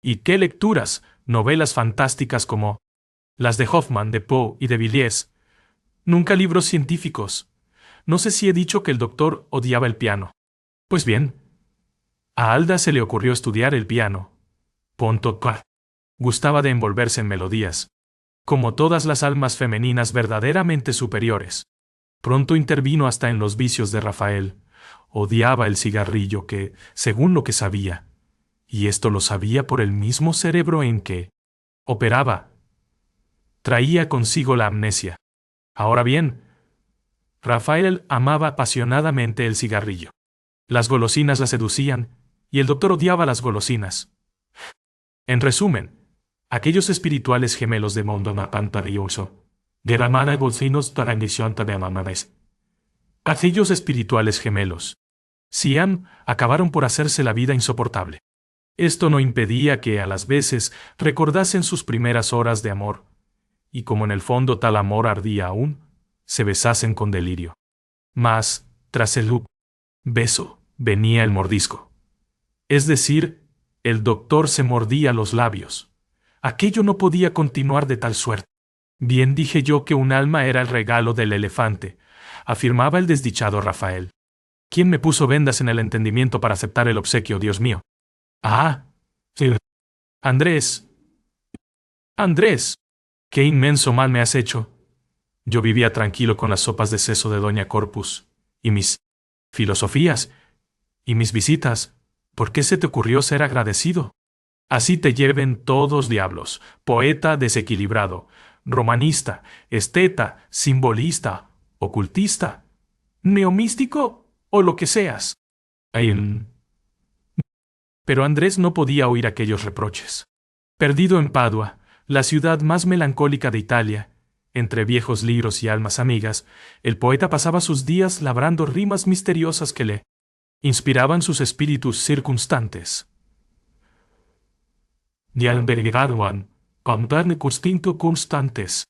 Speaker 1: ¿Y qué lecturas? Novelas fantásticas como las de Hoffmann, de Poe y de Villiers. Nunca libros científicos. No sé si he dicho que el doctor odiaba el piano. Pues bien, a Alda se le ocurrió estudiar el piano. Gustaba de envolverse en melodías, como todas las almas femeninas verdaderamente superiores. Pronto intervino hasta en los vicios de Rafael. Odiaba el cigarrillo que, según lo que sabía, y esto lo sabía por el mismo cerebro en que operaba, traía consigo la amnesia. Ahora bien, Rafael amaba apasionadamente el cigarrillo. Las golosinas la seducían, y el doctor odiaba las golosinas. En resumen, aquellos espirituales gemelos de mundo mapantarioso, de la mano de bolsinos tarangición de amames. Aquellos espirituales gemelos, Siam, acabaron por hacerse la vida insoportable. Esto no impedía que, a las veces, recordasen sus primeras horas de amor, y como en el fondo tal amor ardía aún, se besasen con delirio. Mas, tras el beso, venía el mordisco. Es decir, el doctor se mordía los labios. Aquello no podía continuar de tal suerte. Bien dije yo que un alma era el regalo del elefante, afirmaba el desdichado Rafael. ¿Quién me puso vendas en el entendimiento para aceptar el obsequio, Dios mío? Ah, sí. Andrés. Andrés, qué inmenso mal me has hecho. Yo vivía tranquilo con las sopas de seso de Doña Corpus, y mis filosofías, y mis visitas. ¿Por qué se te ocurrió ser agradecido? Así te lleven todos diablos, poeta desequilibrado, romanista, esteta, simbolista, ocultista, neomístico o lo que seas. Pero Andrés no podía oír aquellos reproches. Perdido en Padua, la ciudad más melancólica de Italia, entre viejos libros y almas amigas, el poeta pasaba sus días labrando rimas misteriosas que le inspiraban sus espíritus circunstantes. Di albergaban, con tan constinto constantes.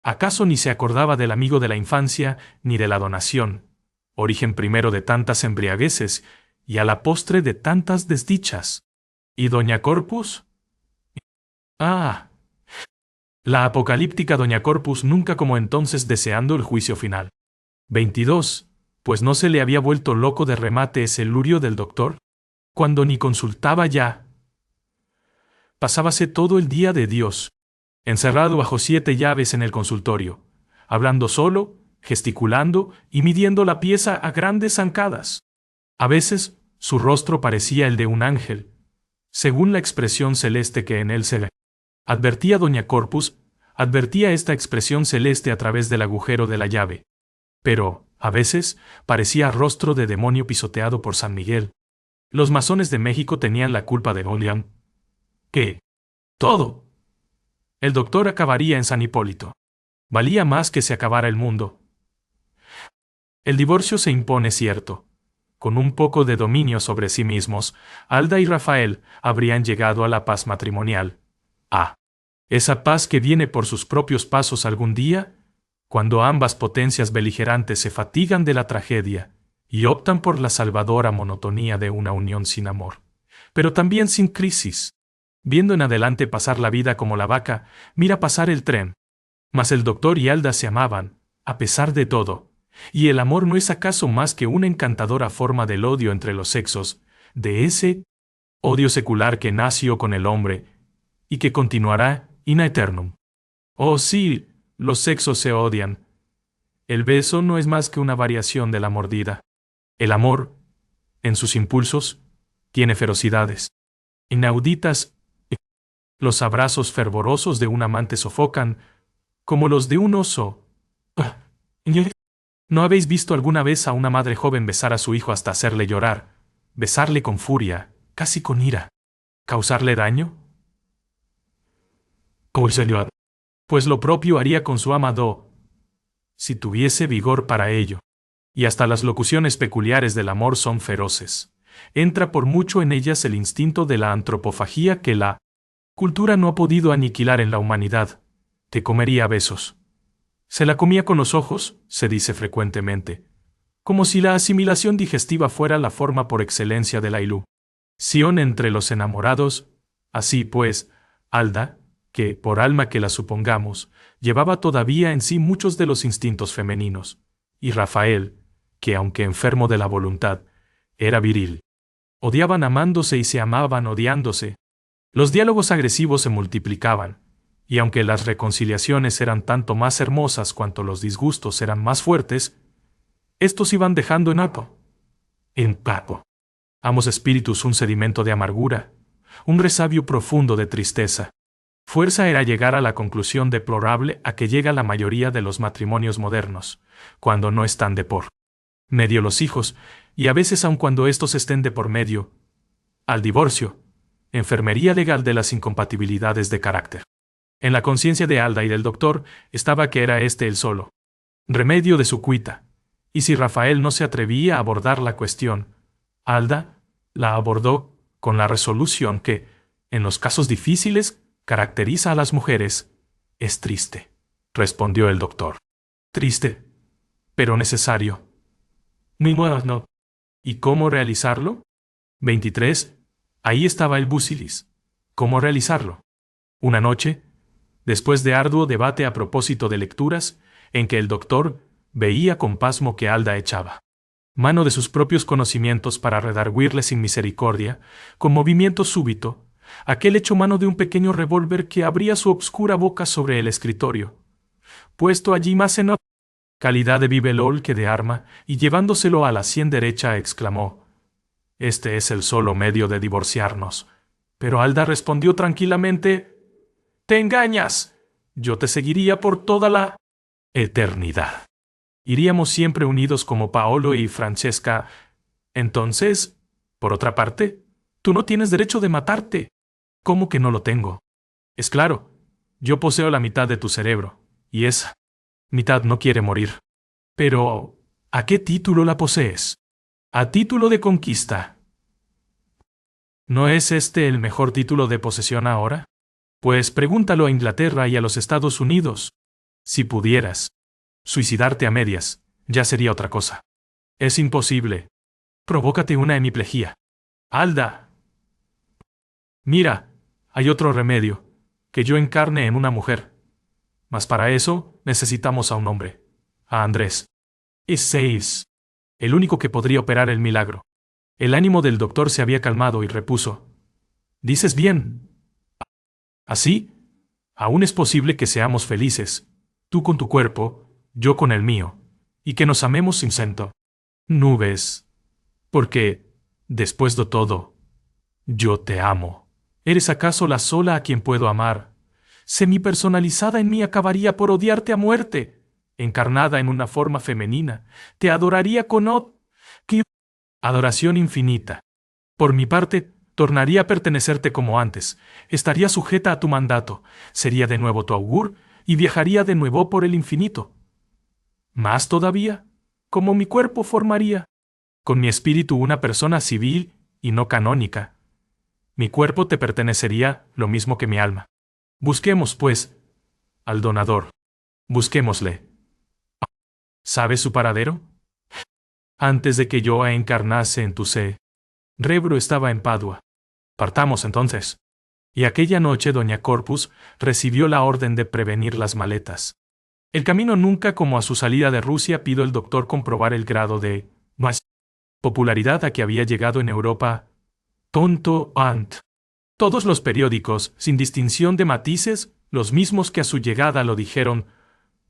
Speaker 1: ¿Acaso ni se acordaba del amigo de la infancia, ni de la donación, origen primero de tantas embriagueces, y a la postre de tantas desdichas? ¿Y Doña Corpus? Ah, la apocalíptica Doña Corpus nunca como entonces deseando el juicio final. 22. Pues no se le había vuelto loco de remate ese lurio del doctor. Cuando ni consultaba ya. Pasábase todo el día de Dios, encerrado bajo 7 llaves en el consultorio, hablando solo, gesticulando y midiendo la pieza a grandes zancadas. A veces, su rostro parecía el de un ángel, según la expresión celeste que en él se ve. Advertía Doña Corpus, advertía esta expresión celeste a través del agujero de la llave. Pero, a veces, parecía rostro de demonio pisoteado por San Miguel. Los masones de México tenían la culpa de Golián. ¿Qué? Todo. El doctor acabaría en San Hipólito. Valía más que se acabara el mundo. El divorcio se impone, cierto. Con un poco de dominio sobre sí mismos, Alda y Rafael habrían llegado a la paz matrimonial. Ah, esa paz que viene por sus propios pasos algún día, cuando ambas potencias beligerantes se fatigan de la tragedia y optan por la salvadora monotonía de una unión sin amor, pero también sin crisis. Viendo en adelante pasar la vida como la vaca, mira pasar el tren. Mas el doctor y Alda se amaban, a pesar de todo, y el amor no es acaso más que una encantadora forma del odio entre los sexos, de ese odio secular que nació con el hombre y que continuará in aeternum. Oh sí, los sexos se odian. El beso no es más que una variación de la mordida. El amor, en sus impulsos, tiene ferocidades inauditas. Los abrazos fervorosos de un amante sofocan, como los de un oso. ¿No habéis visto alguna vez a una madre joven besar a su hijo hasta hacerle llorar, besarle con furia, casi con ira, causarle daño? Pues lo propio haría con su amado, si tuviese vigor para ello. Y hasta las locuciones peculiares del amor son feroces. Entra por mucho en ellas el instinto de la antropofagía que la cultura no ha podido aniquilar en la humanidad. Te comería a besos. Se la comía con los ojos, se dice frecuentemente, como si la asimilación digestiva fuera la forma por excelencia de la ilusión entre los enamorados. Así pues, Alda, que, por alma que la supongamos, llevaba todavía en sí muchos de los instintos femeninos, y Rafael, que aunque enfermo de la voluntad, era viril. Odiaban amándose y se amaban odiándose. Los diálogos agresivos se multiplicaban, y aunque las reconciliaciones eran tanto más hermosas cuanto los disgustos eran más fuertes, estos iban dejando en papo, ambos espíritus un sedimento de amargura, un resabio profundo de tristeza. Fuerza era llegar a la conclusión deplorable a que llega la mayoría de los matrimonios modernos, cuando no están de por medio los hijos, y a veces aun cuando estos estén de por medio, al divorcio, enfermería legal de las incompatibilidades de carácter. En la conciencia de Alda y del doctor estaba que era este el solo remedio de su cuita, y si Rafael no se atrevía a abordar la cuestión, Alda la abordó con la resolución que, en los casos difíciles, caracteriza a las mujeres. Es triste, respondió el doctor. Triste, pero necesario. Muy bueno. ¿Y cómo realizarlo? 23. Ahí estaba el busilis. ¿Cómo realizarlo? Una noche, después de arduo debate a propósito de lecturas, en que el doctor veía con pasmo que Alda echaba mano de sus propios conocimientos para redarguirle sin misericordia, con movimiento súbito, aquel echó mano de un pequeño revólver que abría su obscura boca sobre el escritorio, puesto allí más en calidad de bibelol que de arma, y llevándoselo a la sien derecha exclamó: «Este es el solo medio de divorciarnos». Pero Alda respondió tranquilamente: «Te engañas. Yo te seguiría por toda la eternidad. Iríamos siempre unidos como Paolo y Francesca. Entonces, por otra parte, tú no tienes derecho de matarte». «¿Cómo que no lo tengo?» «Es claro, yo poseo la mitad de tu cerebro, y esa mitad no quiere morir». «Pero, ¿a qué título la posees?» «A título de conquista». ¿No es este el mejor título de posesión ahora? Pues pregúntalo a Inglaterra y a los Estados Unidos. Si pudieras suicidarte a medias, ya sería otra cosa. Es imposible. Provócate una hemiplegia. Alda. Mira, hay otro remedio, que yo encarne en una mujer. Mas para eso necesitamos a un hombre, a Andrés. Es 6. El único que podría operar el milagro. El ánimo del doctor se había calmado y repuso: «Dices bien. Así, aún es posible que seamos felices, tú con tu cuerpo, yo con el mío, y que nos amemos sin cento nubes. Porque, después de todo, yo te amo. ¿Eres acaso la sola a quien puedo amar? Semipersonalizada en mí acabaría por odiarte a muerte. Encarnada en una forma femenina, te adoraría con adoración infinita. Por mi parte, tornaría a pertenecerte como antes, estaría sujeta a tu mandato, sería de nuevo tu augur y viajaría de nuevo por el infinito. Más todavía, como mi cuerpo formaría, con mi espíritu una persona civil y no canónica. Mi cuerpo te pertenecería lo mismo que mi alma. Busquemos, pues, al donador. Busquémosle. ¿Sabes su paradero? Antes de que yo encarnase en tu cerebro estaba en Padua. Partamos entonces. Y aquella noche doña Corpus recibió la orden de prevenir las maletas. El camino nunca como a su salida de Rusia pidió el doctor comprobar el grado de popularidad a que había llegado en Europa. Tonto ant. Todos los periódicos, sin distinción de matices, los mismos que a su llegada lo dijeron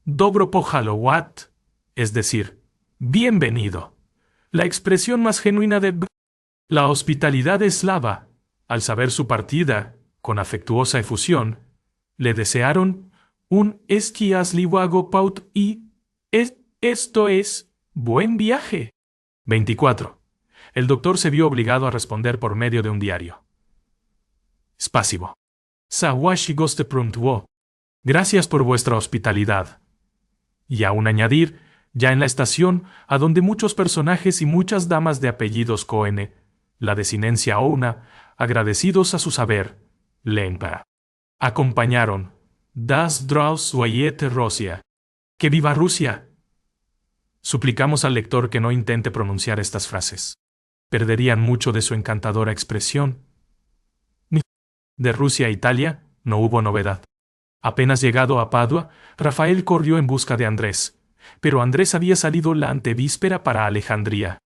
Speaker 1: «Dobro pojalowat», es decir, «bienvenido». La expresión más genuina de la hospitalidad eslava. Al saber su partida, con afectuosa efusión, le desearon un esquiasliwago paut y esto es buen viaje. 24. El doctor se vio obligado a responder por medio de un diario. Spasibo. Sawashi goste pruntwo. Gracias por vuestra hospitalidad. Y aún añadir, ya en la estación, a donde muchos personajes y muchas damas de apellidos Coene, la desinencia Ouna, agradecidos a su saber, Lempa, acompañaron. Das draus wayete Rosia. ¡Que viva Rusia! Suplicamos al lector que no intente pronunciar estas frases. Perderían mucho de su encantadora expresión. De Rusia a Italia no hubo novedad. Apenas llegado a Padua, Rafael corrió en busca de Andrés, pero Andrés había salido la antevíspera para Alejandría.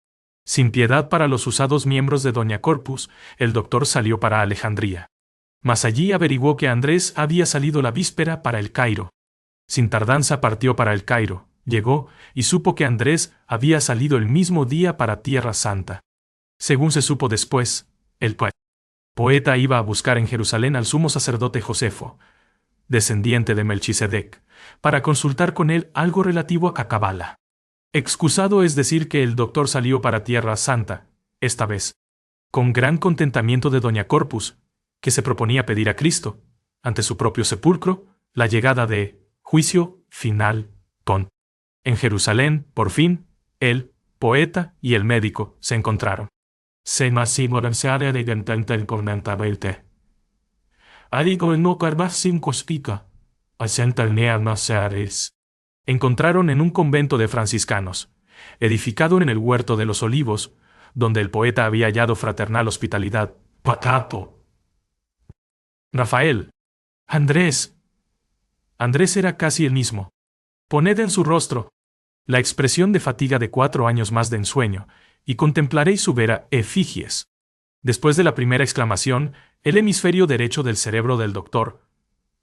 Speaker 1: Sin piedad para los usados miembros de doña Corpus, el doctor salió para Alejandría. Mas allí averiguó que Andrés había salido la víspera para el Cairo. Sin tardanza partió para el Cairo, llegó y supo que Andrés había salido el mismo día para Tierra Santa. Según se supo después, el poeta iba a buscar en Jerusalén al sumo sacerdote Josefo, descendiente de Melchisedec, para consultar con él algo relativo a Cacabala. Excusado es decir que el doctor salió para Tierra Santa, esta vez, con gran contentamiento de doña Corpus, que se proponía pedir a Cristo, ante su propio sepulcro, la llegada de juicio final con. En Jerusalén, por fin, el poeta y el médico se encontraron. Se masimoranseare de gentante cornantabelte. Adigo no carvas sin cospica. Asentalnea naceares. Encontraron en un convento de franciscanos, edificado en el huerto de los Olivos, donde el poeta había hallado fraternal hospitalidad. Patato. Rafael. Andrés. Andrés era casi el mismo. Poned en su rostro la expresión de fatiga de 4 años más de ensueño, y contemplaréis su vera efigies. Después de la primera exclamación, el hemisferio derecho del cerebro del doctor,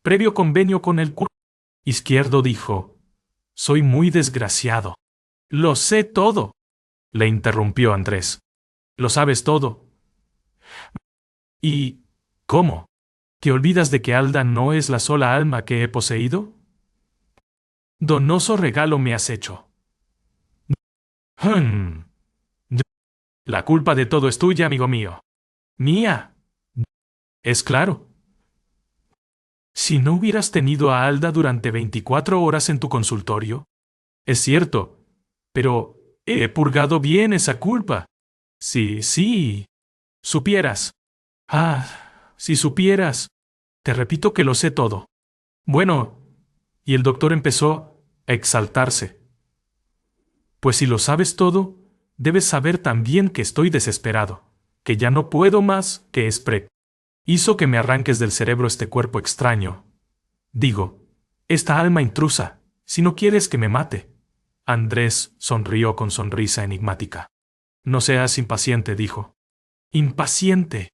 Speaker 1: previo convenio con el izquierdo, dijo: «Soy muy desgraciado». «Lo sé todo», le interrumpió Andrés. «Lo sabes todo». «¿Y cómo? ¿Te olvidas de que Alda no es la sola alma que he poseído? Donoso regalo me has hecho». La culpa de todo es tuya, amigo mío. ¿Mía? Es claro. Si no hubieras tenido a Alda durante 24 horas en tu consultorio. Es cierto, pero he purgado bien esa culpa. Sí. Supieras. Si supieras. Te repito que lo sé todo. Bueno, y el doctor empezó a exaltarse. Pues si lo sabes todo, debes saber también que estoy desesperado, que ya no puedo más, que hizo que me arranques del cerebro este cuerpo extraño. Digo, esta alma intrusa, si no quieres que me mate. Andrés sonrió con sonrisa enigmática. No seas impaciente, dijo. ¿Impaciente?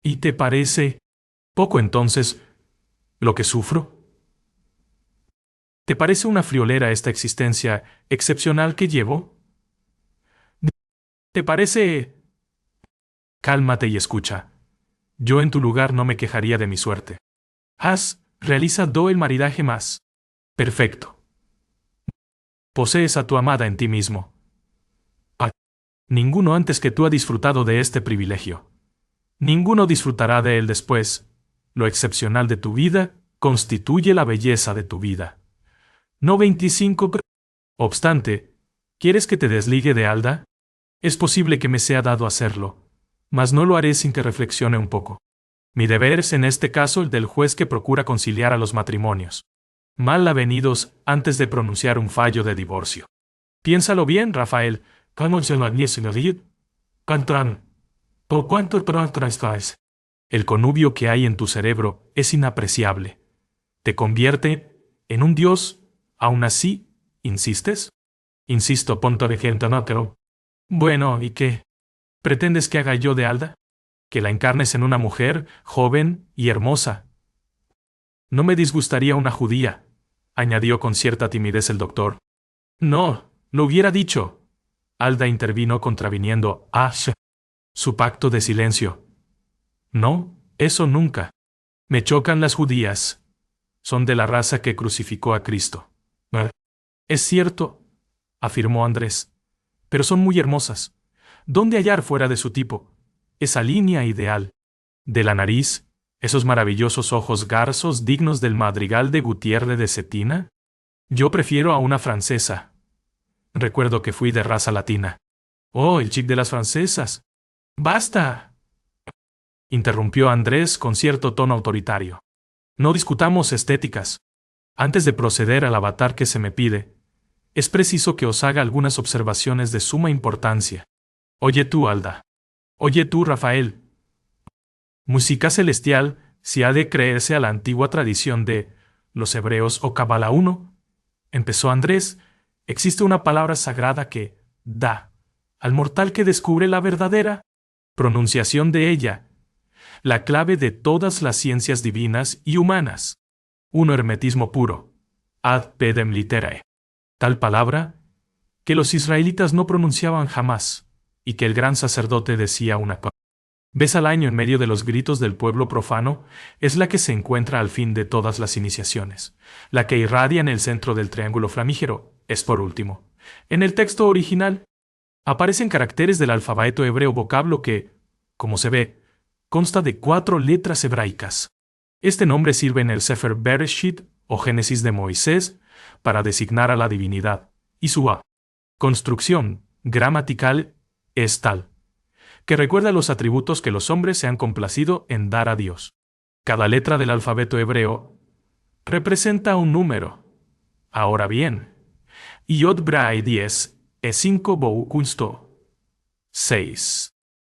Speaker 1: ¿Y te parece poco entonces lo que sufro? ¿Te parece una friolera esta existencia excepcional que llevo? ¿Te parece? Cálmate y escucha. Yo en tu lugar no me quejaría de mi suerte. Realiza el maridaje más perfecto. Posees a tu amada en ti mismo. Ninguno antes que tú ha disfrutado de este privilegio. Ninguno disfrutará de él después. Lo excepcional de tu vida constituye la belleza de tu vida. No 25. Obstante, ¿quieres que te desligue de Alda? Es posible que me sea dado hacerlo, mas no lo haré sin que reflexione un poco. Mi deber es en este caso el del juez que procura conciliar a los matrimonios. Mal avenidos antes de pronunciar un fallo de divorcio. Piénsalo bien, Rafael. ¿Por cuánto pronto estás? El connubio que hay en tu cerebro es inapreciable. Te convierte en un dios. ¿Aún así, insistes? Insisto, punto de gente, no te lo. Bueno, ¿y qué? ¿Pretendes que haga yo de Alda? ¿Que la encarnes en una mujer joven y hermosa? No me disgustaría una judía, añadió con cierta timidez el doctor. No, lo hubiera dicho. Alda intervino contraviniendo su pacto de silencio. No, eso nunca. Me chocan las judías. Son de la raza que crucificó a Cristo. Es cierto, afirmó Andrés, pero son muy hermosas. ¿Dónde hallar fuera de su tipo esa línea ideal? De la nariz, esos maravillosos ojos garzos dignos del madrigal de Gutiérrez de Cetina. Yo prefiero a una francesa. Recuerdo que fui de raza latina. Oh, el chic de las francesas. ¡Basta!, interrumpió Andrés con cierto tono autoritario. No discutamos estéticas. Antes de proceder al avatar que se me pide, es preciso que os haga algunas observaciones de suma importancia. Oye tú, Alda. Oye tú, Rafael. Música celestial, si ha de creerse a la antigua tradición de los hebreos o Cábala 1, empezó Andrés, existe una palabra sagrada que da al mortal que descubre la verdadera pronunciación de ella, la clave de todas las ciencias divinas y humanas. Un hermetismo puro. Ad pedem literae. Tal palabra que los israelitas no pronunciaban jamás, y que el gran sacerdote decía una Ves al año en medio de los gritos del pueblo profano, es la que se encuentra al fin de todas las iniciaciones. La que irradia en el centro del triángulo flamígero es por último. En el texto original, aparecen caracteres del alfabeto hebreo vocablo que, como se ve, consta de 4 letras hebraicas. Este nombre sirve en el Sefer Bereshit o Génesis de Moisés para designar a la divinidad, y su construcción gramatical es tal que recuerda los atributos que los hombres se han complacido en dar a Dios. Cada letra del alfabeto hebreo representa un número. Ahora bien, Yod Brai 10 es 5 Bou Kunsto 6.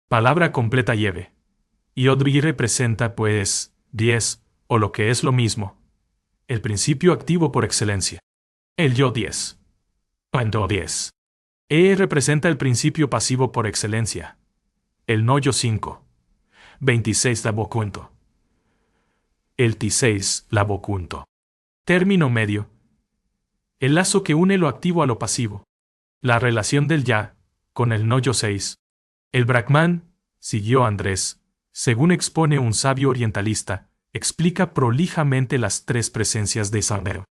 Speaker 1: Palabra completa lleve. Yod Bri representa, pues, 10, o lo que es lo mismo, el principio activo por excelencia. El Yod 10. Ando 10. Representa el principio pasivo por excelencia. El Noyo 5. 26 la Bocunto. El T6 la Bocunto. Término medio. El lazo que une lo activo a lo pasivo. La relación del ya con el Noyo 6. El Brahman, siguió Andrés, según expone un sabio orientalista, explica prolijamente las 3 presencias de Saber.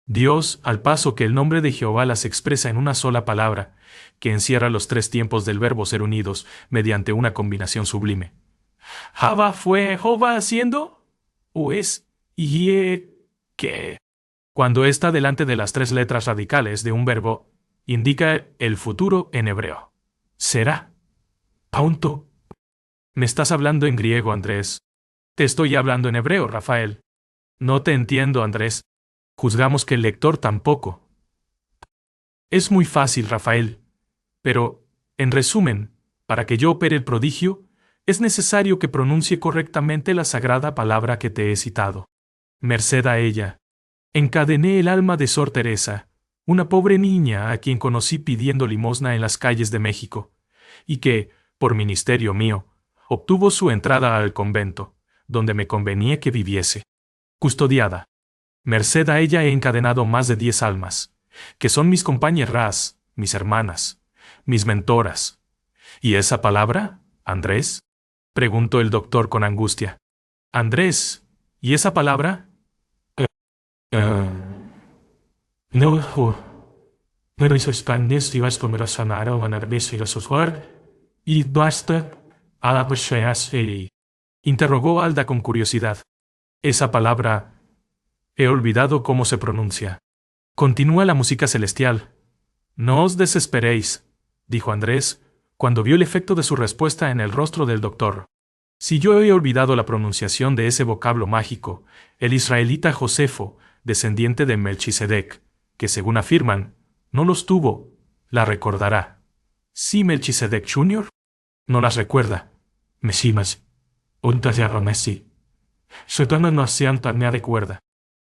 Speaker 1: Dios, al paso que el nombre de Jehová las expresa en una sola palabra, que encierra los 3 tiempos del verbo ser unidos mediante una combinación sublime. ¿Java fue Jehová haciendo? ¿O es y que? Cuando está delante de las 3 letras radicales de un verbo, indica el futuro en hebreo. Será. Punto. Me estás hablando en griego, Andrés. Te estoy hablando en hebreo, Rafael. No te entiendo, Andrés. Juzgamos que el lector tampoco. Es muy fácil, Rafael. Pero, en resumen, para que yo opere el prodigio, es necesario que pronuncie correctamente la sagrada palabra que te he citado. Merced a ella, encadené el alma de Sor Teresa, una pobre niña a quien conocí pidiendo limosna en las calles de México, y que, por ministerio mío, obtuvo su entrada al convento, donde me convenía que viviese. Custodiada. Merced a ella he encadenado más de 10 almas, que son mis compañeras, mis hermanas, mis mentoras. ¿Y esa palabra, Andrés? Preguntó el doctor con angustia. Andrés, ¿y esa palabra? No, pero eso expandes y vas por sanar o nervioso y resucitar. Y basta, a la interrogó Alda con curiosidad. Esa palabra... He olvidado cómo se pronuncia. Continúa la música celestial. No os desesperéis, dijo Andrés, cuando vio el efecto de su respuesta en el rostro del doctor. Si yo he olvidado la pronunciación de ese vocablo mágico, el israelita Josefo, descendiente de Melchisedec, que según afirman, no los tuvo, la recordará. ¿Sí, Melchisedec Jr.? No las recuerda. Mesimas. Untas ya Messi. Sotana no sean tan me recuerda.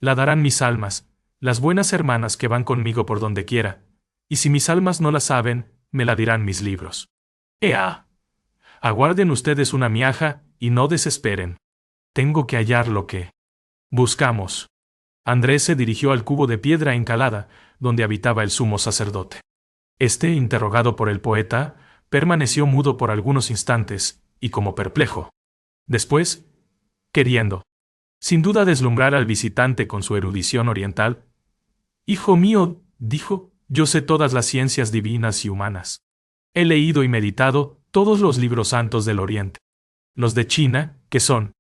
Speaker 1: La darán mis almas, las buenas hermanas que van conmigo por donde quiera, y si mis almas no la saben, me la dirán mis libros. ¡Ea! Aguarden ustedes una miaja y no desesperen. Tengo que hallar lo que buscamos. Andrés se dirigió al cubo de piedra encalada, donde habitaba el sumo sacerdote. Este, interrogado por el poeta, permaneció mudo por algunos instantes, y como perplejo. Después, queriendo, sin duda, deslumbrar al visitante con su erudición oriental. Hijo mío, dijo, yo sé todas las ciencias divinas y humanas. He leído y meditado todos los libros santos del Oriente. Los de China, que son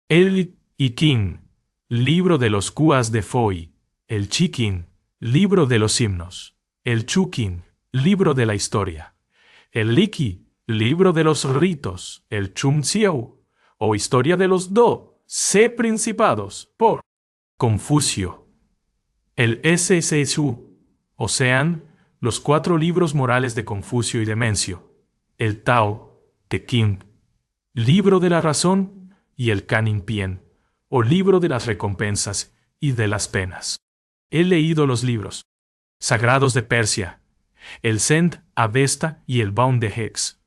Speaker 1: el I Ching, libro de los Cuas de Foi, el Chi King, libro de los himnos, el Chu King, libro de la historia, el Li Qi, libro de los ritos, el Chum Xiao, o historia de los Do, C principados, por Confucio, el SSU, o sean, los 4 libros morales de Confucio y de Mencio, el Tao, Te Ching, libro de la razón, y el Canin Pien, o libro de las recompensas y de las penas. He leído los libros sagrados de Persia, el Zend Avesta y el Baum de Hex,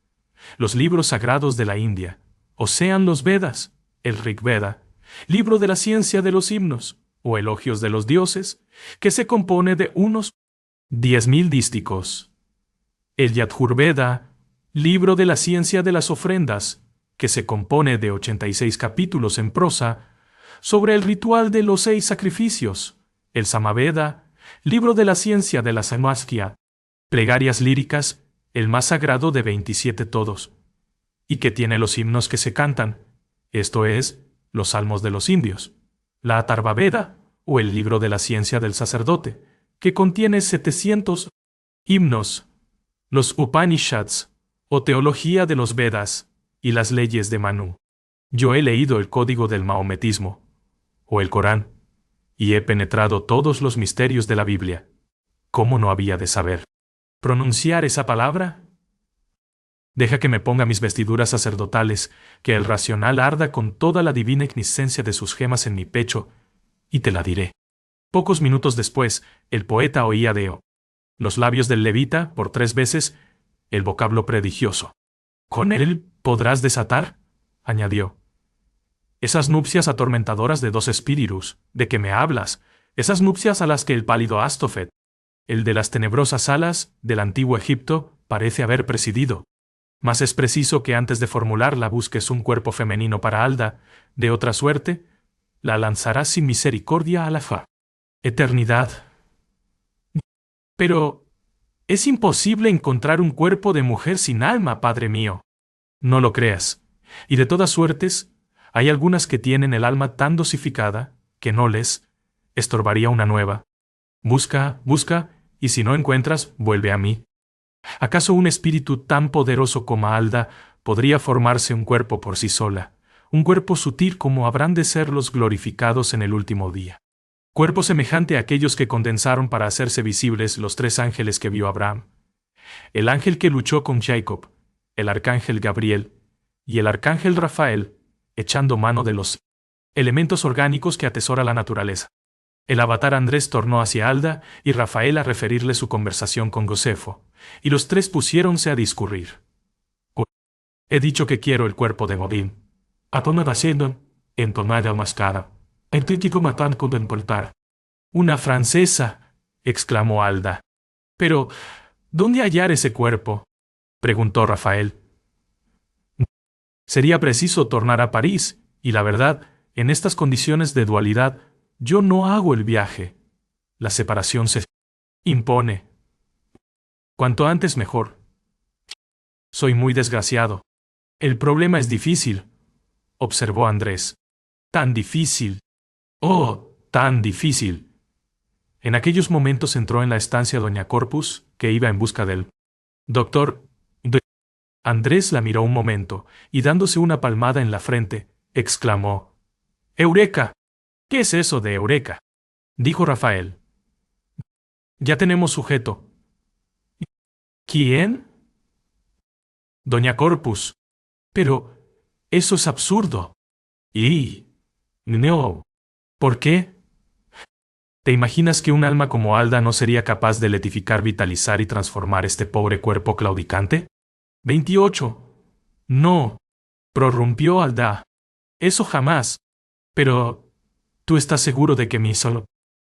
Speaker 1: los libros sagrados de la India, o sean los Vedas, el Rig Veda, libro de la ciencia de los himnos, o elogios de los dioses, que se compone de unos 10.000 dísticos. El Yajurveda, libro de la ciencia de las ofrendas, que se compone de 86 capítulos en prosa, sobre el ritual de los 6 sacrificios, el Samaveda, libro de la ciencia de la Samastya, plegarias líricas, el más sagrado de 27 todos, y que tiene los himnos que se cantan, esto es, los salmos de los indios, la Atharvaveda, o el libro de la ciencia del sacerdote, que contiene 700 himnos, los Upanishads, o teología de los Vedas, y las leyes de Manu. Yo he leído el código del maometismo, o el Corán, y he penetrado todos los misterios de la Biblia. ¿Cómo no había de saber pronunciar esa palabra? Deja que me ponga mis vestiduras sacerdotales, que el racional arda con toda la divina igniscencia de sus gemas en mi pecho, y te la diré. Pocos minutos después, el poeta oía de los labios del levita, por 3 veces, el vocablo prodigioso. «¿Con él podrás desatar?», añadió. «Esas nupcias atormentadoras de 2 espíritus, de que me hablas, esas nupcias a las que el pálido Astophet, el de las tenebrosas alas del antiguo Egipto, parece haber presidido. Mas es preciso que antes de formularla busques un cuerpo femenino para Alda, de otra suerte, la lanzarás sin misericordia a la eternidad». «Pero es imposible encontrar un cuerpo de mujer sin alma, padre mío». «No lo creas. Y de todas suertes, hay algunas que tienen el alma tan dosificada que no les estorbaría una nueva. Busca, busca, y si no encuentras, vuelve a mí. ¿Acaso un espíritu tan poderoso como Alda podría formarse un cuerpo por sí sola, un cuerpo sutil como habrán de ser los glorificados en el último día? Cuerpo semejante a aquellos que condensaron para hacerse visibles los 3 ángeles que vio Abraham, el ángel que luchó con Jacob, el arcángel Gabriel y el arcángel Rafael, echando mano de los elementos orgánicos que atesora la naturaleza. El avatar Andrés tornó hacia Alda y Rafael a referirle su conversación con Josefo, y los 3 pusiéronse a discurrir. «He dicho que quiero el cuerpo de Godín. Atona haciendo, entonada mascara. Entítico matan con importar». «Una francesa», exclamó Alda. «Pero, ¿dónde hallar ese cuerpo?», preguntó Rafael. «Sería preciso tornar a París, y la verdad, en estas condiciones de dualidad, yo no hago el viaje. La separación se impone. Cuanto antes mejor. Soy muy desgraciado. El problema es difícil», observó Andrés. «Tan difícil. Oh, tan difícil». En aquellos momentos entró en la estancia doña Corpus, que iba en busca del doctor. Andrés la miró un momento, y dándose una palmada en la frente, exclamó: «¡Eureka!». «¿Qué es eso de Eureka?», dijo Rafael. «Ya tenemos sujeto». «¿Quién?». «Doña Corpus». «Pero eso es absurdo». «Y no. ¿Por qué? ¿Te imaginas que un alma como Alda no sería capaz de letificar, vitalizar y transformar este pobre cuerpo claudicante?» 28. «No», prorrumpió Alda. «Eso jamás». «Pero, ¿tú estás seguro de que mi solo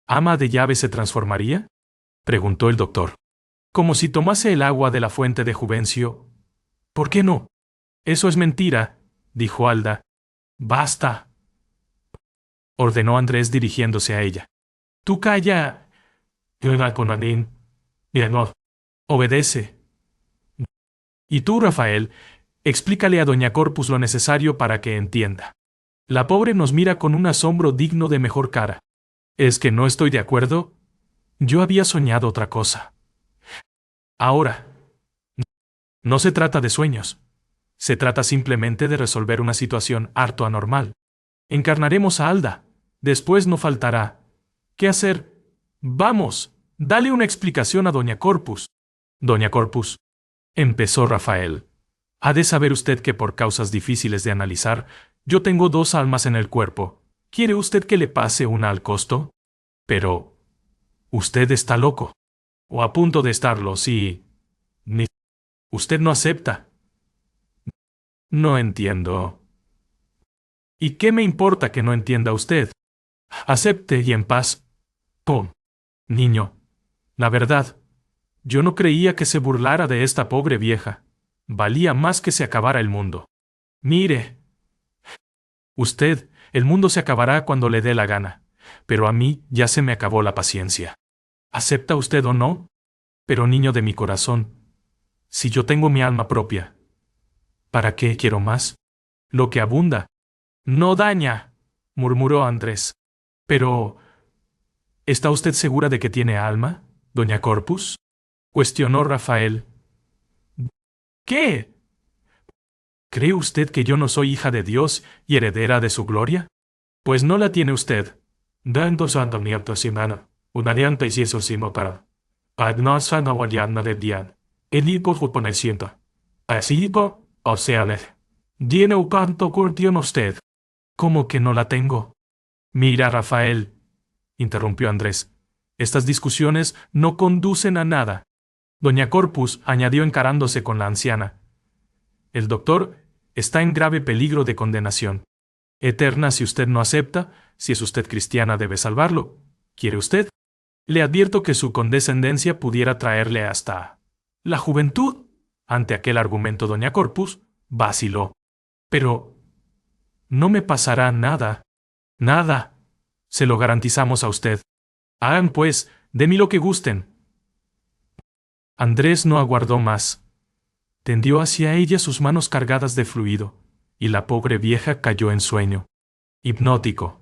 Speaker 1: ama de llave se transformaría?», preguntó el doctor. «Como si tomase el agua de la fuente de Juvencio». «¿Por qué no?». «Eso es mentira», dijo Alda. «Basta», ordenó Andrés dirigiéndose a ella. «Tú calla». «Obedece». «Y tú, Rafael, explícale a doña Corpus lo necesario para que entienda. La pobre nos mira con un asombro digno de mejor cara. ¿Es que no estoy de acuerdo? Yo había soñado otra cosa. Ahora, no se trata de sueños. Se trata simplemente de resolver una situación harto anormal. Encarnaremos a Alda. Después no faltará ¿qué hacer? Vamos, dale una explicación a doña Corpus». «Doña Corpus», empezó Rafael, «ha de saber usted que por causas difíciles de analizar, yo tengo 2 almas en el cuerpo. ¿Quiere usted que le pase una al costo? Pero usted está loco. O a punto de estarlo, sí. Usted no acepta». «No entiendo». «¿Y qué me importa que no entienda usted? Acepte y en paz». «Pum. Niño. La verdad, yo no creía que se burlara de esta pobre vieja. Valía más que se acabara el mundo». Mire, usted, el mundo se acabará cuando le dé la gana, pero a mí ya se me acabó la paciencia. ¿Acepta usted o no? Pero niño de mi corazón, si yo tengo mi alma propia, ¿para qué quiero más? Lo que abunda no daña, murmuró Andrés. Pero, ¿está usted segura de que tiene alma, doña Corpus? Cuestionó Rafael. ¿Qué? ¿Cree usted que yo no soy hija de Dios y heredera de su gloria? Pues no la tiene usted. Dando santo nieto semana, unariante y eso simo para. Adnosa no guayana de dian. El hipo juponeciento. Así hipo, o sea, le. Tiene un canto curtión usted. ¿Cómo que no la tengo? Mira, Rafael, interrumpió Andrés. Estas discusiones no conducen a nada. Doña Corpus añadió encarándose con la anciana. El doctor está en grave peligro de condenación eterna si usted no acepta. Si es usted cristiana, debe salvarlo. ¿Quiere usted? Le advierto que su condescendencia pudiera traerle hasta la juventud. Ante aquel argumento, doña Corpus vaciló. Pero no me pasará nada. Nada. Se lo garantizamos a usted. Hagan, pues, de mí lo que gusten. Andrés no aguardó más. Tendió hacia ella sus manos cargadas de fluido, y la pobre vieja cayó en sueño. Hipnótico.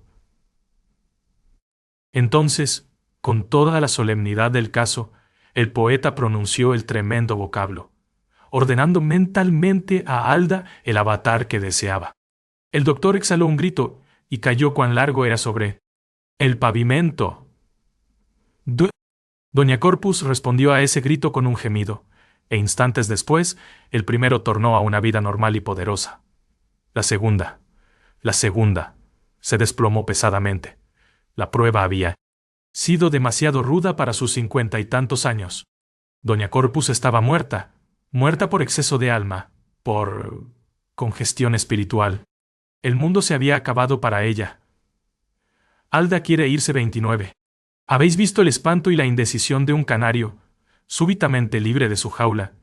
Speaker 1: Entonces, con toda la solemnidad del caso, el poeta pronunció el tremendo vocablo, ordenando mentalmente a Alda el avatar que deseaba. El doctor exhaló un grito y cayó cuán largo era sobre el pavimento. Doña Corpus respondió a ese grito con un gemido, e instantes después, el primero tornó a una vida normal y poderosa. La segunda, se desplomó pesadamente. La prueba había sido demasiado ruda para sus 50 y tantos años. Doña Corpus estaba muerta, muerta por exceso de alma, por congestión espiritual. El mundo se había acabado para ella. Alda quiere irse 29. ¿Habéis visto el espanto y la indecisión de un canario, súbitamente libre de su jaula,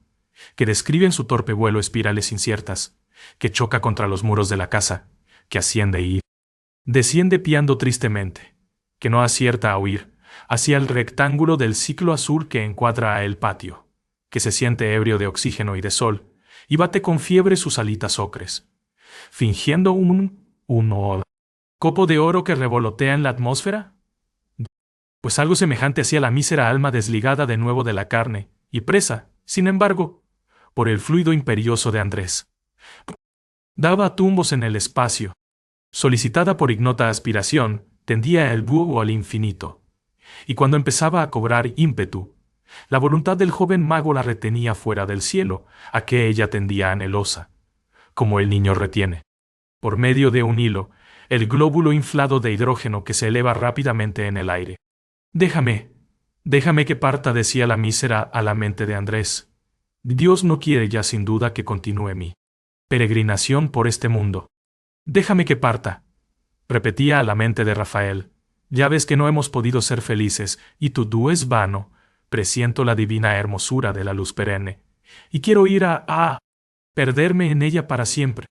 Speaker 1: que describe en su torpe vuelo espirales inciertas, que choca contra los muros de la casa, que asciende y desciende piando tristemente, que no acierta a huir, hacia el rectángulo del ciclo azul que encuadra a el patio, que se siente ebrio de oxígeno y de sol, y bate con fiebre sus alitas ocres, fingiendo un copo de oro que revolotea en la atmósfera? Pues algo semejante hacía la mísera alma desligada de nuevo de la carne, y presa, sin embargo, por el fluido imperioso de Andrés. Daba tumbos en el espacio. Solicitada por ignota aspiración, tendía el búho al infinito. Y cuando empezaba a cobrar ímpetu, la voluntad del joven mago la retenía fuera del cielo, a que ella tendía anhelosa, como el niño retiene, por medio de un hilo, el glóbulo inflado de hidrógeno que se eleva rápidamente en el aire. Déjame que parta, decía la mísera a la mente de Andrés. Dios no quiere ya sin duda que continúe mi peregrinación por este mundo. Déjame que parta, repetía a la mente de Rafael. Ya ves que no hemos podido ser felices, y tu dúo es vano. Presiento la divina hermosura de la luz perenne, y quiero ir a perderme en ella para siempre.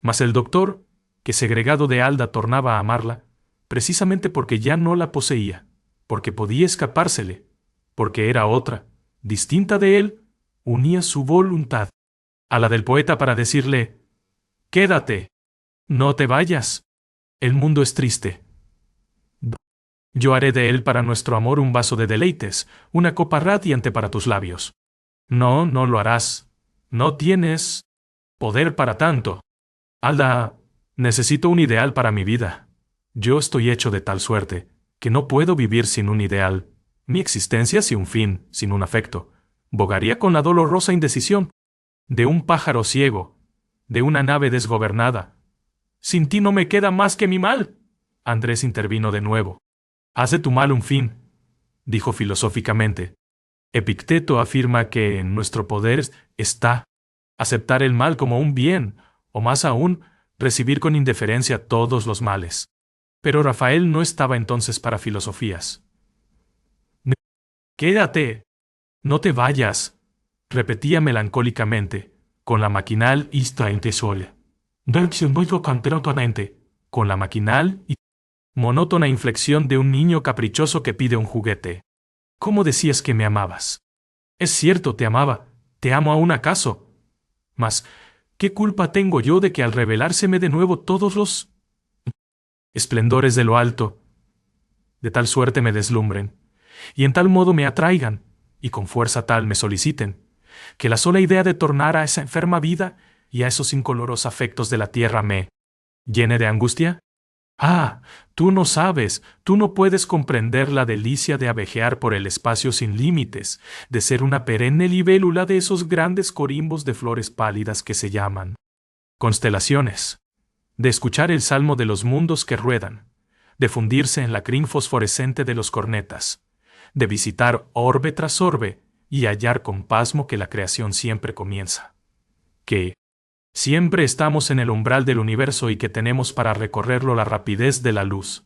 Speaker 1: Mas el doctor, que segregado de Alda tornaba a amarla, precisamente porque ya no la poseía, porque podía escapársele, porque era otra, distinta de él, unía su voluntad a la del poeta para decirle: «Quédate, no te vayas. El mundo es triste. Yo haré de él para nuestro amor un vaso de deleites, una copa radiante para tus labios». No, no lo harás. No tienes poder para tanto. Alda, necesito un ideal para mi vida. Yo estoy hecho de tal suerte que no puedo vivir sin un ideal. Mi existencia sin un fin, sin un afecto. Bogaría con la dolorosa indecisión de un pájaro ciego, de una nave desgobernada. Sin ti no me queda más que mi mal. Andrés intervino de nuevo. Haz de tu mal un fin, dijo filosóficamente. Epicteto afirma que en nuestro poder está aceptar el mal como un bien, o más aún, recibir con indiferencia todos los males. Pero Rafael no estaba entonces para filosofías. «Quédate, no te vayas», repetía melancólicamente, con la maquinal ista en tesole. con la maquinal y monótona inflexión de un niño caprichoso que pide un juguete. ¿Cómo decías que me amabas? Es cierto, te amaba. ¿Te amo aún acaso? Mas, ¿qué culpa tengo yo de que al revelárseme de nuevo todos los esplendores de lo alto, de tal suerte me deslumbren, y en tal modo me atraigan, y con fuerza tal me soliciten, que la sola idea de tornar a esa enferma vida y a esos incoloros afectos de la tierra me llene de angustia? Ah, tú no sabes, tú no puedes comprender la delicia de abejear por el espacio sin límites, de ser una perenne libélula de esos grandes corimbos de flores pálidas que se llaman constelaciones, de escuchar el salmo de los mundos que ruedan, de fundirse en la crin fosforescente de los cornetas, de visitar orbe tras orbe y hallar con pasmo que la creación siempre comienza, que siempre estamos en el umbral del universo y que tenemos para recorrerlo la rapidez de la luz,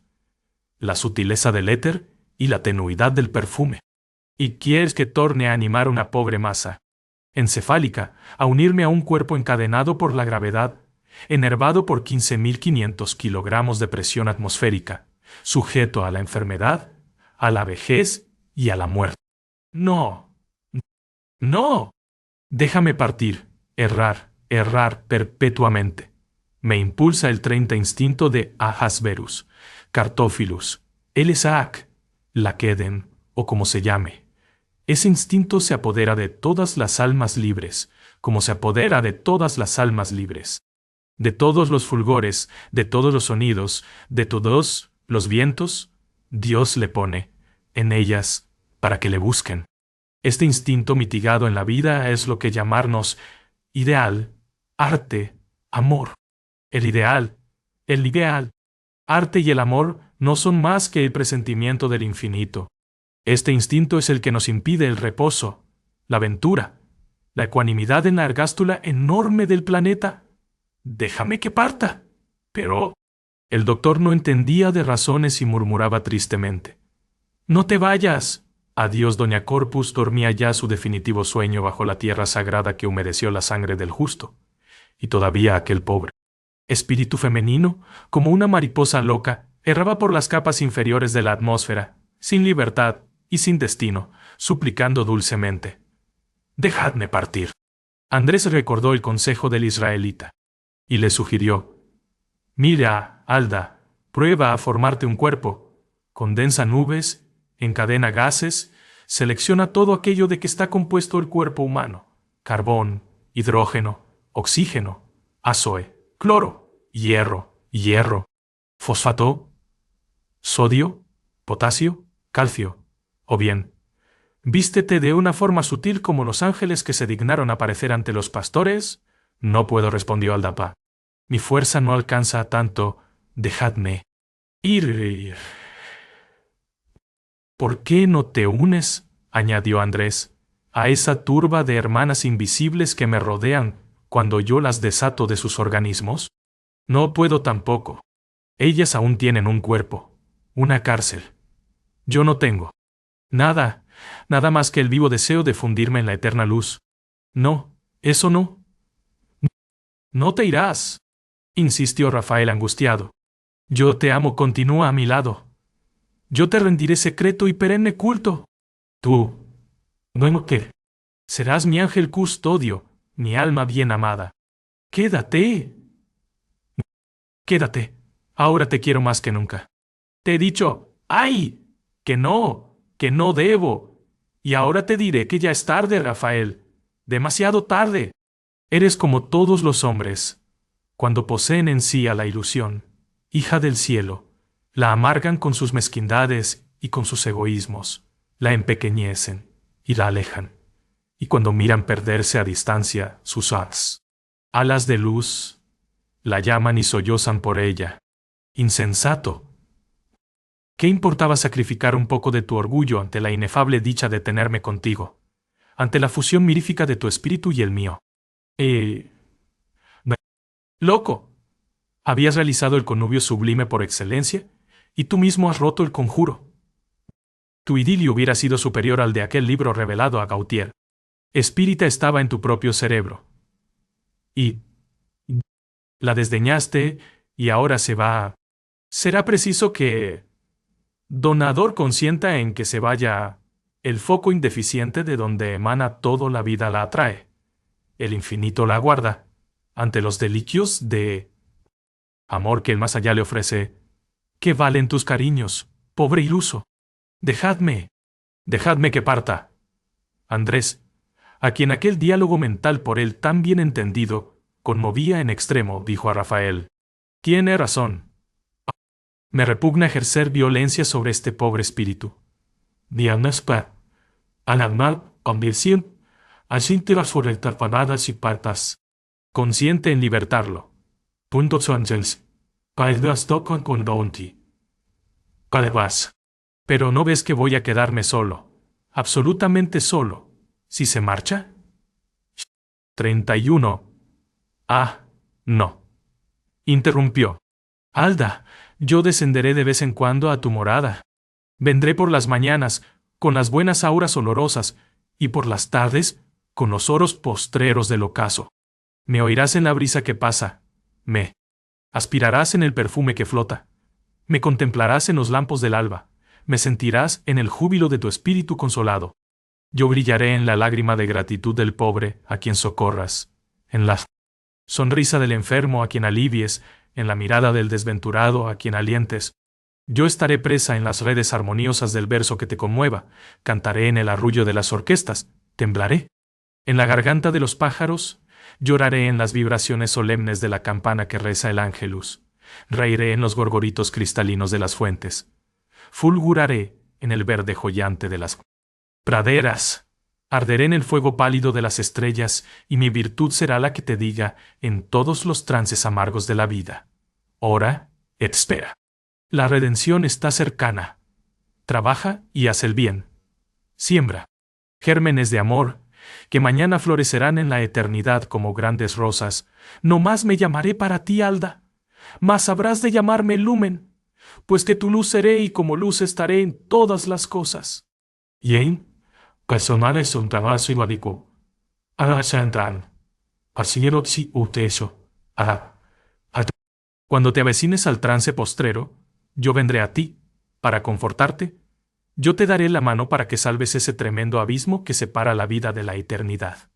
Speaker 1: la sutileza del éter y la tenuidad del perfume. ¿Y quieres que torne a animar una pobre masa encefálica, a unirme a un cuerpo encadenado por la gravedad, enervado por 15.500 kilogramos de presión atmosférica, sujeto a la enfermedad, a la vejez y a la muerte? No, no. Déjame partir, errar perpetuamente. Me impulsa el 30 instinto de Ahasverus, Cartófilus, el Isaac, la Kedem, o como se llame. Ese instinto se apodera de todas las almas libres, como se apodera de todas las almas libres. De todos los fulgores, de todos los sonidos, de todos los vientos, Dios le pone en ellas para que le busquen. Este instinto mitigado en la vida es lo que llamarnos ideal, arte, amor. El ideal, arte y el amor no son más que el presentimiento del infinito. Este instinto es el que nos impide el reposo, la aventura, la ecuanimidad en la ergástula enorme del planeta. Déjame que parta. Pero el doctor no entendía de razones y murmuraba tristemente. No te vayas. Adiós, doña Corpus dormía ya su definitivo sueño bajo la tierra sagrada que humedeció la sangre del justo. Y todavía aquel pobre espíritu femenino, como una mariposa loca, erraba por las capas inferiores de la atmósfera, sin libertad y sin destino, suplicando dulcemente. Dejadme partir. Andrés recordó el consejo del israelita y le sugirió: mira, Alda, prueba a formarte un cuerpo, condensa nubes, encadena gases, selecciona todo aquello de que está compuesto el cuerpo humano: carbón, hidrógeno, oxígeno, azoe, cloro, hierro, fosfato, sodio, potasio, calcio. O bien, vístete de una forma sutil como los ángeles que se dignaron aparecer ante los pastores. No puedo, respondió Aldapa. Mi fuerza no alcanza a tanto. Dejadme ir. ¿Por qué no te unes, añadió Andrés, a esa turba de hermanas invisibles que me rodean cuando yo las desato de sus organismos? No puedo tampoco. Ellas aún tienen un cuerpo, una cárcel. Yo no tengo nada más que el vivo deseo de fundirme en la eterna luz. No, eso no. No te irás, insistió Rafael angustiado. Yo te amo, continúa a mi lado. Yo te rendiré secreto y perenne culto. Tú, no que serás mi ángel custodio, mi alma bien amada. Quédate. Quédate. Ahora te quiero más que nunca. Te he dicho, ¡ay! Que no debo. Y ahora te diré que ya es tarde, Rafael. Demasiado tarde. Eres como todos los hombres. Cuando poseen en sí a la ilusión, hija del cielo, la amargan con sus mezquindades y con sus egoísmos, la empequeñecen y la alejan. Y cuando miran perderse a distancia sus alas de luz, la llaman y sollozan por ella. Insensato. ¿Qué importaba sacrificar un poco de tu orgullo ante la inefable dicha de tenerme contigo, ante la fusión mirífica de tu espíritu y el mío? ¡Loco! Habías realizado el connubio sublime por excelencia, y tú mismo has roto el conjuro. Tu idilio hubiera sido superior al de aquel libro revelado a Gautier. Espírita estaba en tu propio cerebro. Y La desdeñaste y ahora se va. Será preciso que Donador consienta en que se vaya. El foco indeficiente de donde emana todo la vida la atrae. El infinito la aguarda. Ante los delicios de amor que el más allá le ofrece. ¿Qué valen tus cariños, pobre iluso? Dejadme que parta. Andrés, a quien aquel diálogo mental por él tan bien entendido, conmovía en extremo, dijo a Rafael. Tiene razón. Me repugna ejercer violencia sobre este pobre espíritu. Dianespa, anagmal, convirción, asíntelas sobre tarpanadas y partas. Consciente en libertarlo. Puntos ángeles. Caedras tocan con donti. Cadevas. Pero no ves que voy a quedarme solo. Absolutamente solo. ¿Si se marcha? 31. Ah, no. Interrumpió. Alda, yo descenderé de vez en cuando a tu morada. Vendré por las mañanas, con las buenas auras olorosas, y por las tardes, con los oros postreros del ocaso. Me oirás en la brisa que pasa. Me aspirarás en el perfume que flota. Me contemplarás en los lampos del alba. Me sentirás en el júbilo de tu espíritu consolado. Yo brillaré en la lágrima de gratitud del pobre a quien socorras, en la sonrisa del enfermo a quien alivies, en la mirada del desventurado a quien alientes. Yo estaré presa en las redes armoniosas del verso que te conmueva, cantaré en el arrullo de las orquestas, temblaré. En la garganta de los pájaros, lloraré en las vibraciones solemnes de la campana que reza el ángelus, reiré en los gorgoritos cristalinos de las fuentes, fulguraré en el verde joyante de las praderas, arderé en el fuego pálido de las estrellas, y mi virtud será la que te diga en todos los trances amargos de la vida. Ora et spera. La redención está cercana. Trabaja y haz el bien. Siembra gérmenes de amor, que mañana florecerán en la eternidad como grandes rosas. No más me llamaré para ti, Alda, mas habrás de llamarme Lumen, pues que tu luz seré y como luz estaré en todas las cosas. Yen, personales son trabajo y barico. Ahora se entran. Pasiero si uteso. Cuando te avecines al trance postrero, yo vendré a ti, para confortarte. Yo te daré la mano para que salves ese tremendo abismo que separa la vida de la eternidad.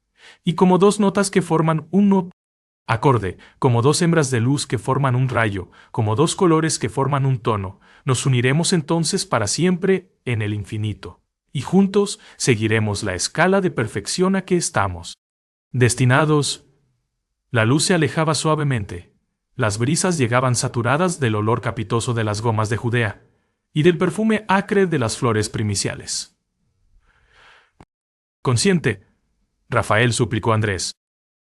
Speaker 1: Y como dos notas que forman un acorde, como dos hembras de luz que forman un rayo, como dos colores que forman un tono, nos uniremos entonces para siempre en el infinito, y juntos seguiremos la escala de perfección a que estamos destinados. La luz se alejaba suavemente. Las brisas llegaban saturadas del olor capitoso de las gomas de Judea y del perfume acre de las flores primiciales. Consciente, Rafael, suplicó Andrés.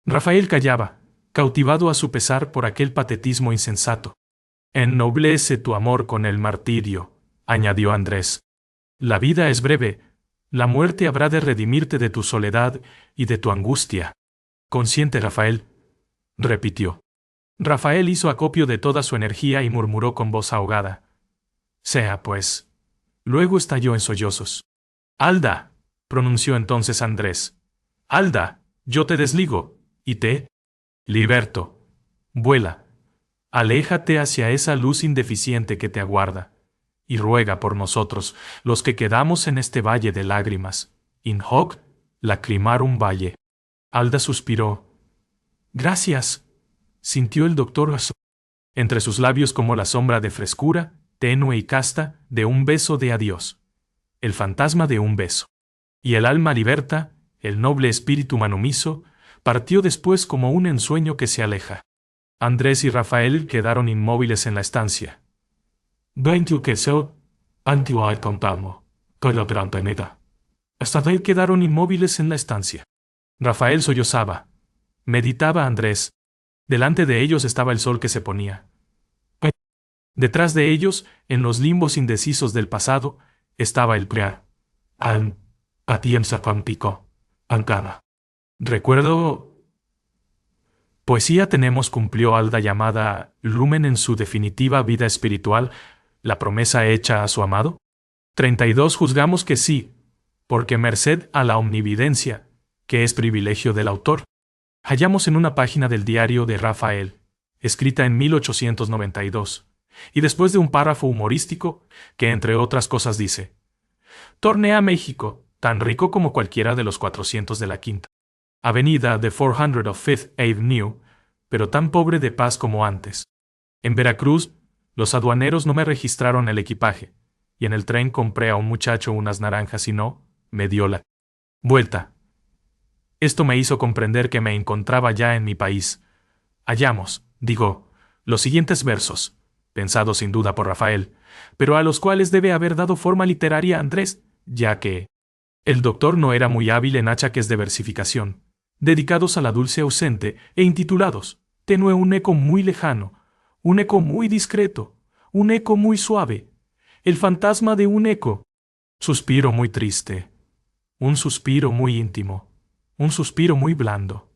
Speaker 1: Rafael callaba, cautivado a su pesar por aquel patetismo insensato. Ennoblece tu amor con el martirio, añadió Andrés. La vida es breve, la muerte habrá de redimirte de tu soledad y de tu angustia. Consciente, Rafael, repitió. Rafael hizo acopio de toda su energía y murmuró con voz ahogada. Sea, pues. Luego estalló en sollozos. Alda, pronunció entonces Andrés. Alda, yo te desligo, y te liberto. Vuela. Aléjate hacia esa luz indeficiente que te aguarda, y ruega por nosotros, los que quedamos en este valle de lágrimas. In hoc lacrimarum valle. Alda suspiró. Gracias, sintió el doctor entre sus labios como la sombra de frescura, tenue y casta, de un beso de adiós. El fantasma de un beso. Y el alma liberta, el noble espíritu manumiso, partió después como un ensueño que se aleja. Andrés y Rafael quedaron inmóviles en la estancia. Hasta ahí quedaron inmóviles en la estancia. Rafael sollozaba. Meditaba Andrés. Delante de ellos estaba el sol que se ponía. Detrás de ellos, en los limbos indecisos del pasado, estaba el priar. Recuerdo. Poesía tenemos, cumplió Alda, llamada Lumen en su definitiva vida espiritual, la promesa hecha a su amado. 32 juzgamos que sí, porque merced a la omnividencia, que es privilegio del autor, hallamos en una página del diario de Rafael, escrita en 1892, y después de un párrafo humorístico que, entre otras cosas, dice: «Torné a México, tan rico como cualquiera de los 400 de la Quinta Avenida de 400 of Fifth Avenue, pero tan pobre de paz como antes. En Veracruz, los aduaneros no me registraron el equipaje, y en el tren compré a un muchacho unas naranjas y no me dio la vuelta. Esto me hizo comprender que me encontraba ya en mi país. Hallamos, digo, los siguientes versos, pensados sin duda por Rafael, pero a los cuales debe haber dado forma literaria Andrés, ya que el doctor no era muy hábil en achaques de versificación, dedicados a la dulce ausente e intitulados «Tenue un eco muy lejano, un eco muy discreto, un eco muy suave, el fantasma de un eco, suspiro muy triste, un suspiro muy íntimo, un suspiro muy blando,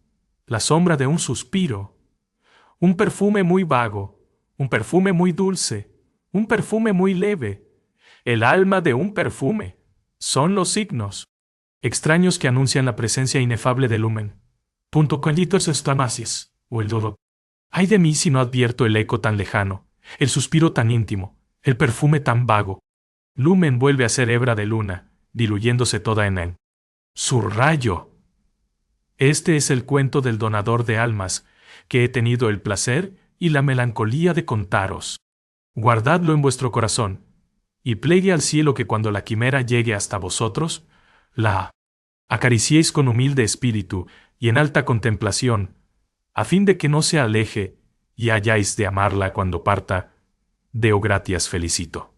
Speaker 1: la sombra de un suspiro, un perfume muy vago, un perfume muy dulce, un perfume muy leve, el alma de un perfume. Son los signos extraños que anuncian la presencia inefable del lumen. Collitos estamasis, o el dodo. Ay de mí si no advierto el eco tan lejano, el suspiro tan íntimo, el perfume tan vago. Lumen vuelve a ser hebra de luna, diluyéndose toda en él. Su rayo. Este es el cuento del donador de almas, que he tenido el placer y la melancolía de contaros. Guardadlo en vuestro corazón, y plegue al cielo que cuando la quimera llegue hasta vosotros, la acariciéis con humilde espíritu y en alta contemplación, a fin de que no se aleje y hayáis de amarla cuando parta. Deo gratias felicito.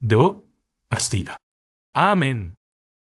Speaker 1: Deo astira. Amén.